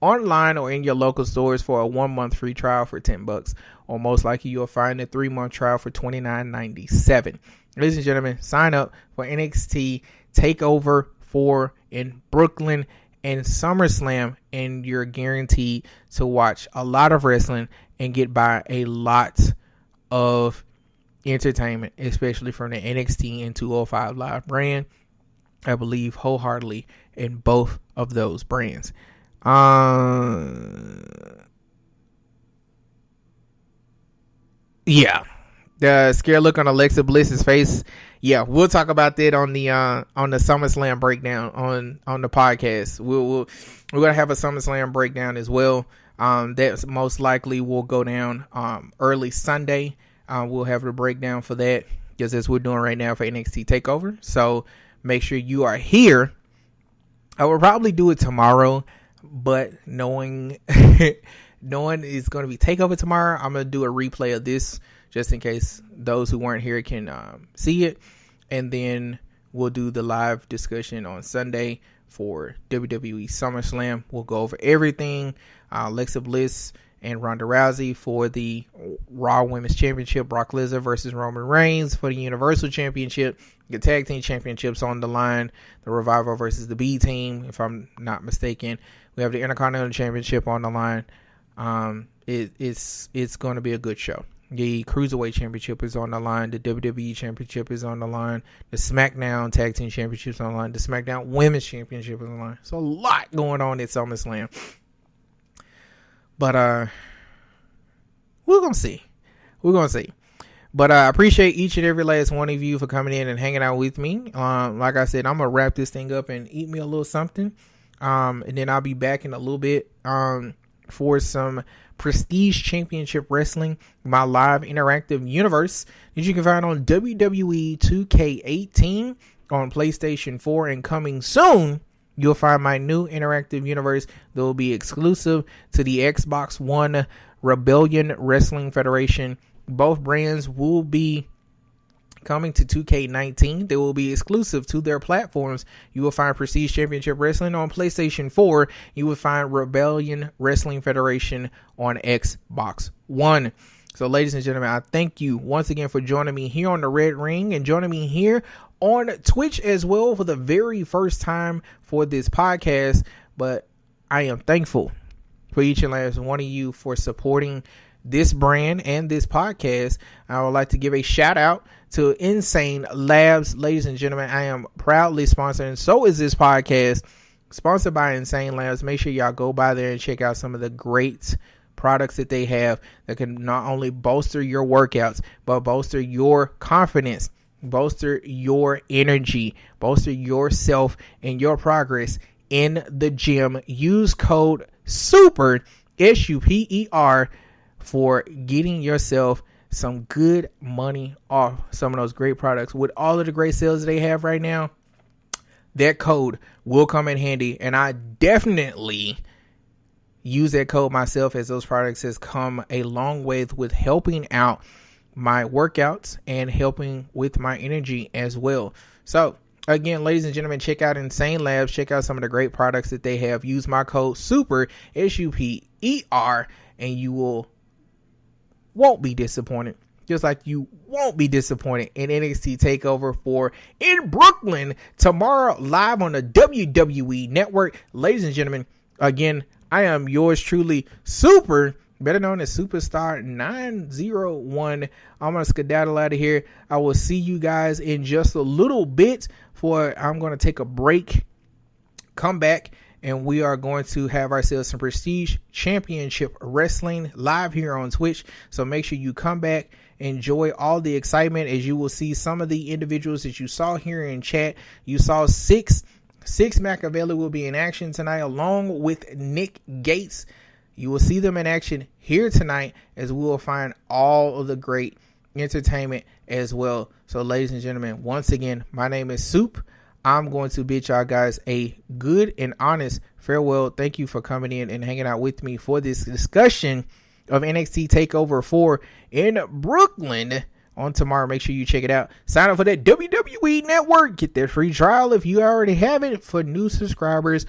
S1: online or in your local stores for a 1-month free trial for $10, or most likely you'll find a 3-month trial for $29.97. Ladies and gentlemen, sign up for NXT Takeover 4 in Brooklyn and SummerSlam, and you're guaranteed to watch a lot of wrestling and get by a lot of entertainment, especially from the NXT and 205 Live brand. I believe wholeheartedly in both of those brands. Yeah, the scared look on Alexa Bliss's face. Yeah, we'll talk about that on the SummerSlam breakdown on the podcast. We're gonna have a SummerSlam breakdown as well. That most likely will go down early Sunday. We'll have a breakdown for that, just as we're doing right now for NXT Takeover. So make sure you are here. I will probably do it tomorrow, but knowing it's going to be Takeover tomorrow, I'm going to do a replay of this just in case those who weren't here can see it. And then we'll do the live discussion on Sunday for WWE SummerSlam. We'll go over everything. Alexa Bliss and Ronda Rousey for the Raw Women's Championship. Brock Lesnar versus Roman Reigns for the Universal Championship. The Tag Team Championships on the line. The Revival versus the B Team, if I'm not mistaken. We have the Intercontinental Championship on the line. It's going to be a good show. The Cruiserweight Championship is on the line. The WWE Championship is on the line. The SmackDown Tag Team Championship is on the line. The SmackDown Women's Championship is on the line. So a lot going on at SummerSlam. But we're going to see. But I appreciate each and every last one of you for coming in and hanging out with me. Like I said, I'm going to wrap this thing up and eat me a little something. And then I'll be back in a little bit for some Prestige Championship Wrestling, my live interactive universe that you can find on WWE 2K18 on PlayStation 4. And coming soon, you'll find my new interactive universe that will be exclusive to the Xbox One Rebellion Wrestling Federation. Both brands will be coming to 2K19. They will be exclusive to their platforms. You will find Prestige Championship Wrestling on PlayStation 4. You will find Rebellion Wrestling Federation on Xbox One. So, ladies and gentlemen, I thank you once again for joining me here on the Red Ring and joining me here on Twitch as well for the very first time for this podcast. But I am thankful for each and last one of you for supporting this brand and this podcast. I would like to give a shout out to Insane Labs. Ladies and gentlemen, I am proudly sponsored, and so is this podcast, sponsored by Insane Labs. Make sure y'all go by there and check out some of the great products that they have that can not only bolster your workouts, but bolster your confidence, bolster your energy, bolster yourself and your progress in the gym. Use code SUPER, SUPER, for getting yourself some good money off some of those great products. With all of the great sales they have right now, that code will come in handy, and I definitely use that code myself, as those products has come a long way with helping out my workouts and helping with my energy as well. So Again, ladies and gentlemen, check out Insane Labs. Check out some of the great products that they have. Use my code SUPER, SUPER, and you won't be disappointed. Just like you won't be disappointed in NXT Takeover 4 in Brooklyn tomorrow, live on the WWE Network. Ladies and gentlemen, again, I am yours truly, Super, better known as Superstar 901. I'm going to skedaddle out of here. I will see you guys in just a little bit. I'm going to take a break, come back, and we are going to have ourselves some Prestige Championship Wrestling live here on Twitch. So make sure you come back, enjoy all the excitement, as you will see some of the individuals that you saw here in chat. You saw Six Machiavelli will be in action tonight, along with Nick Gates. You will see them in action here tonight, as we will find all of the great entertainment as well. So ladies and gentlemen, once again, my name is Soup. I'm going to bid y'all guys a good and honest farewell. Thank you for coming in and hanging out with me for this discussion of NXT Takeover 4 in Brooklyn on tomorrow. Make sure you check it out. Sign up for that WWE Network. Get their free trial if you already have it, for new subscribers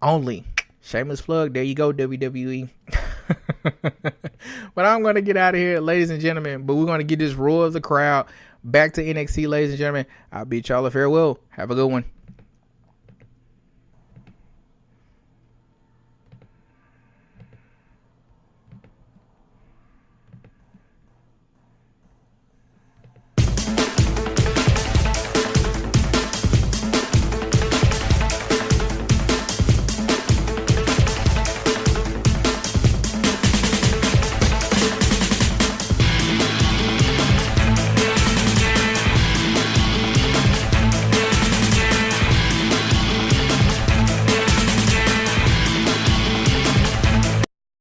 S1: only. Shameless plug. There you go, WWE. But I'm going to get out of here, ladies and gentlemen. But we're going to get this roar of the crowd back to NXT, ladies and gentlemen. I'll bid y'all a farewell. Have a good one.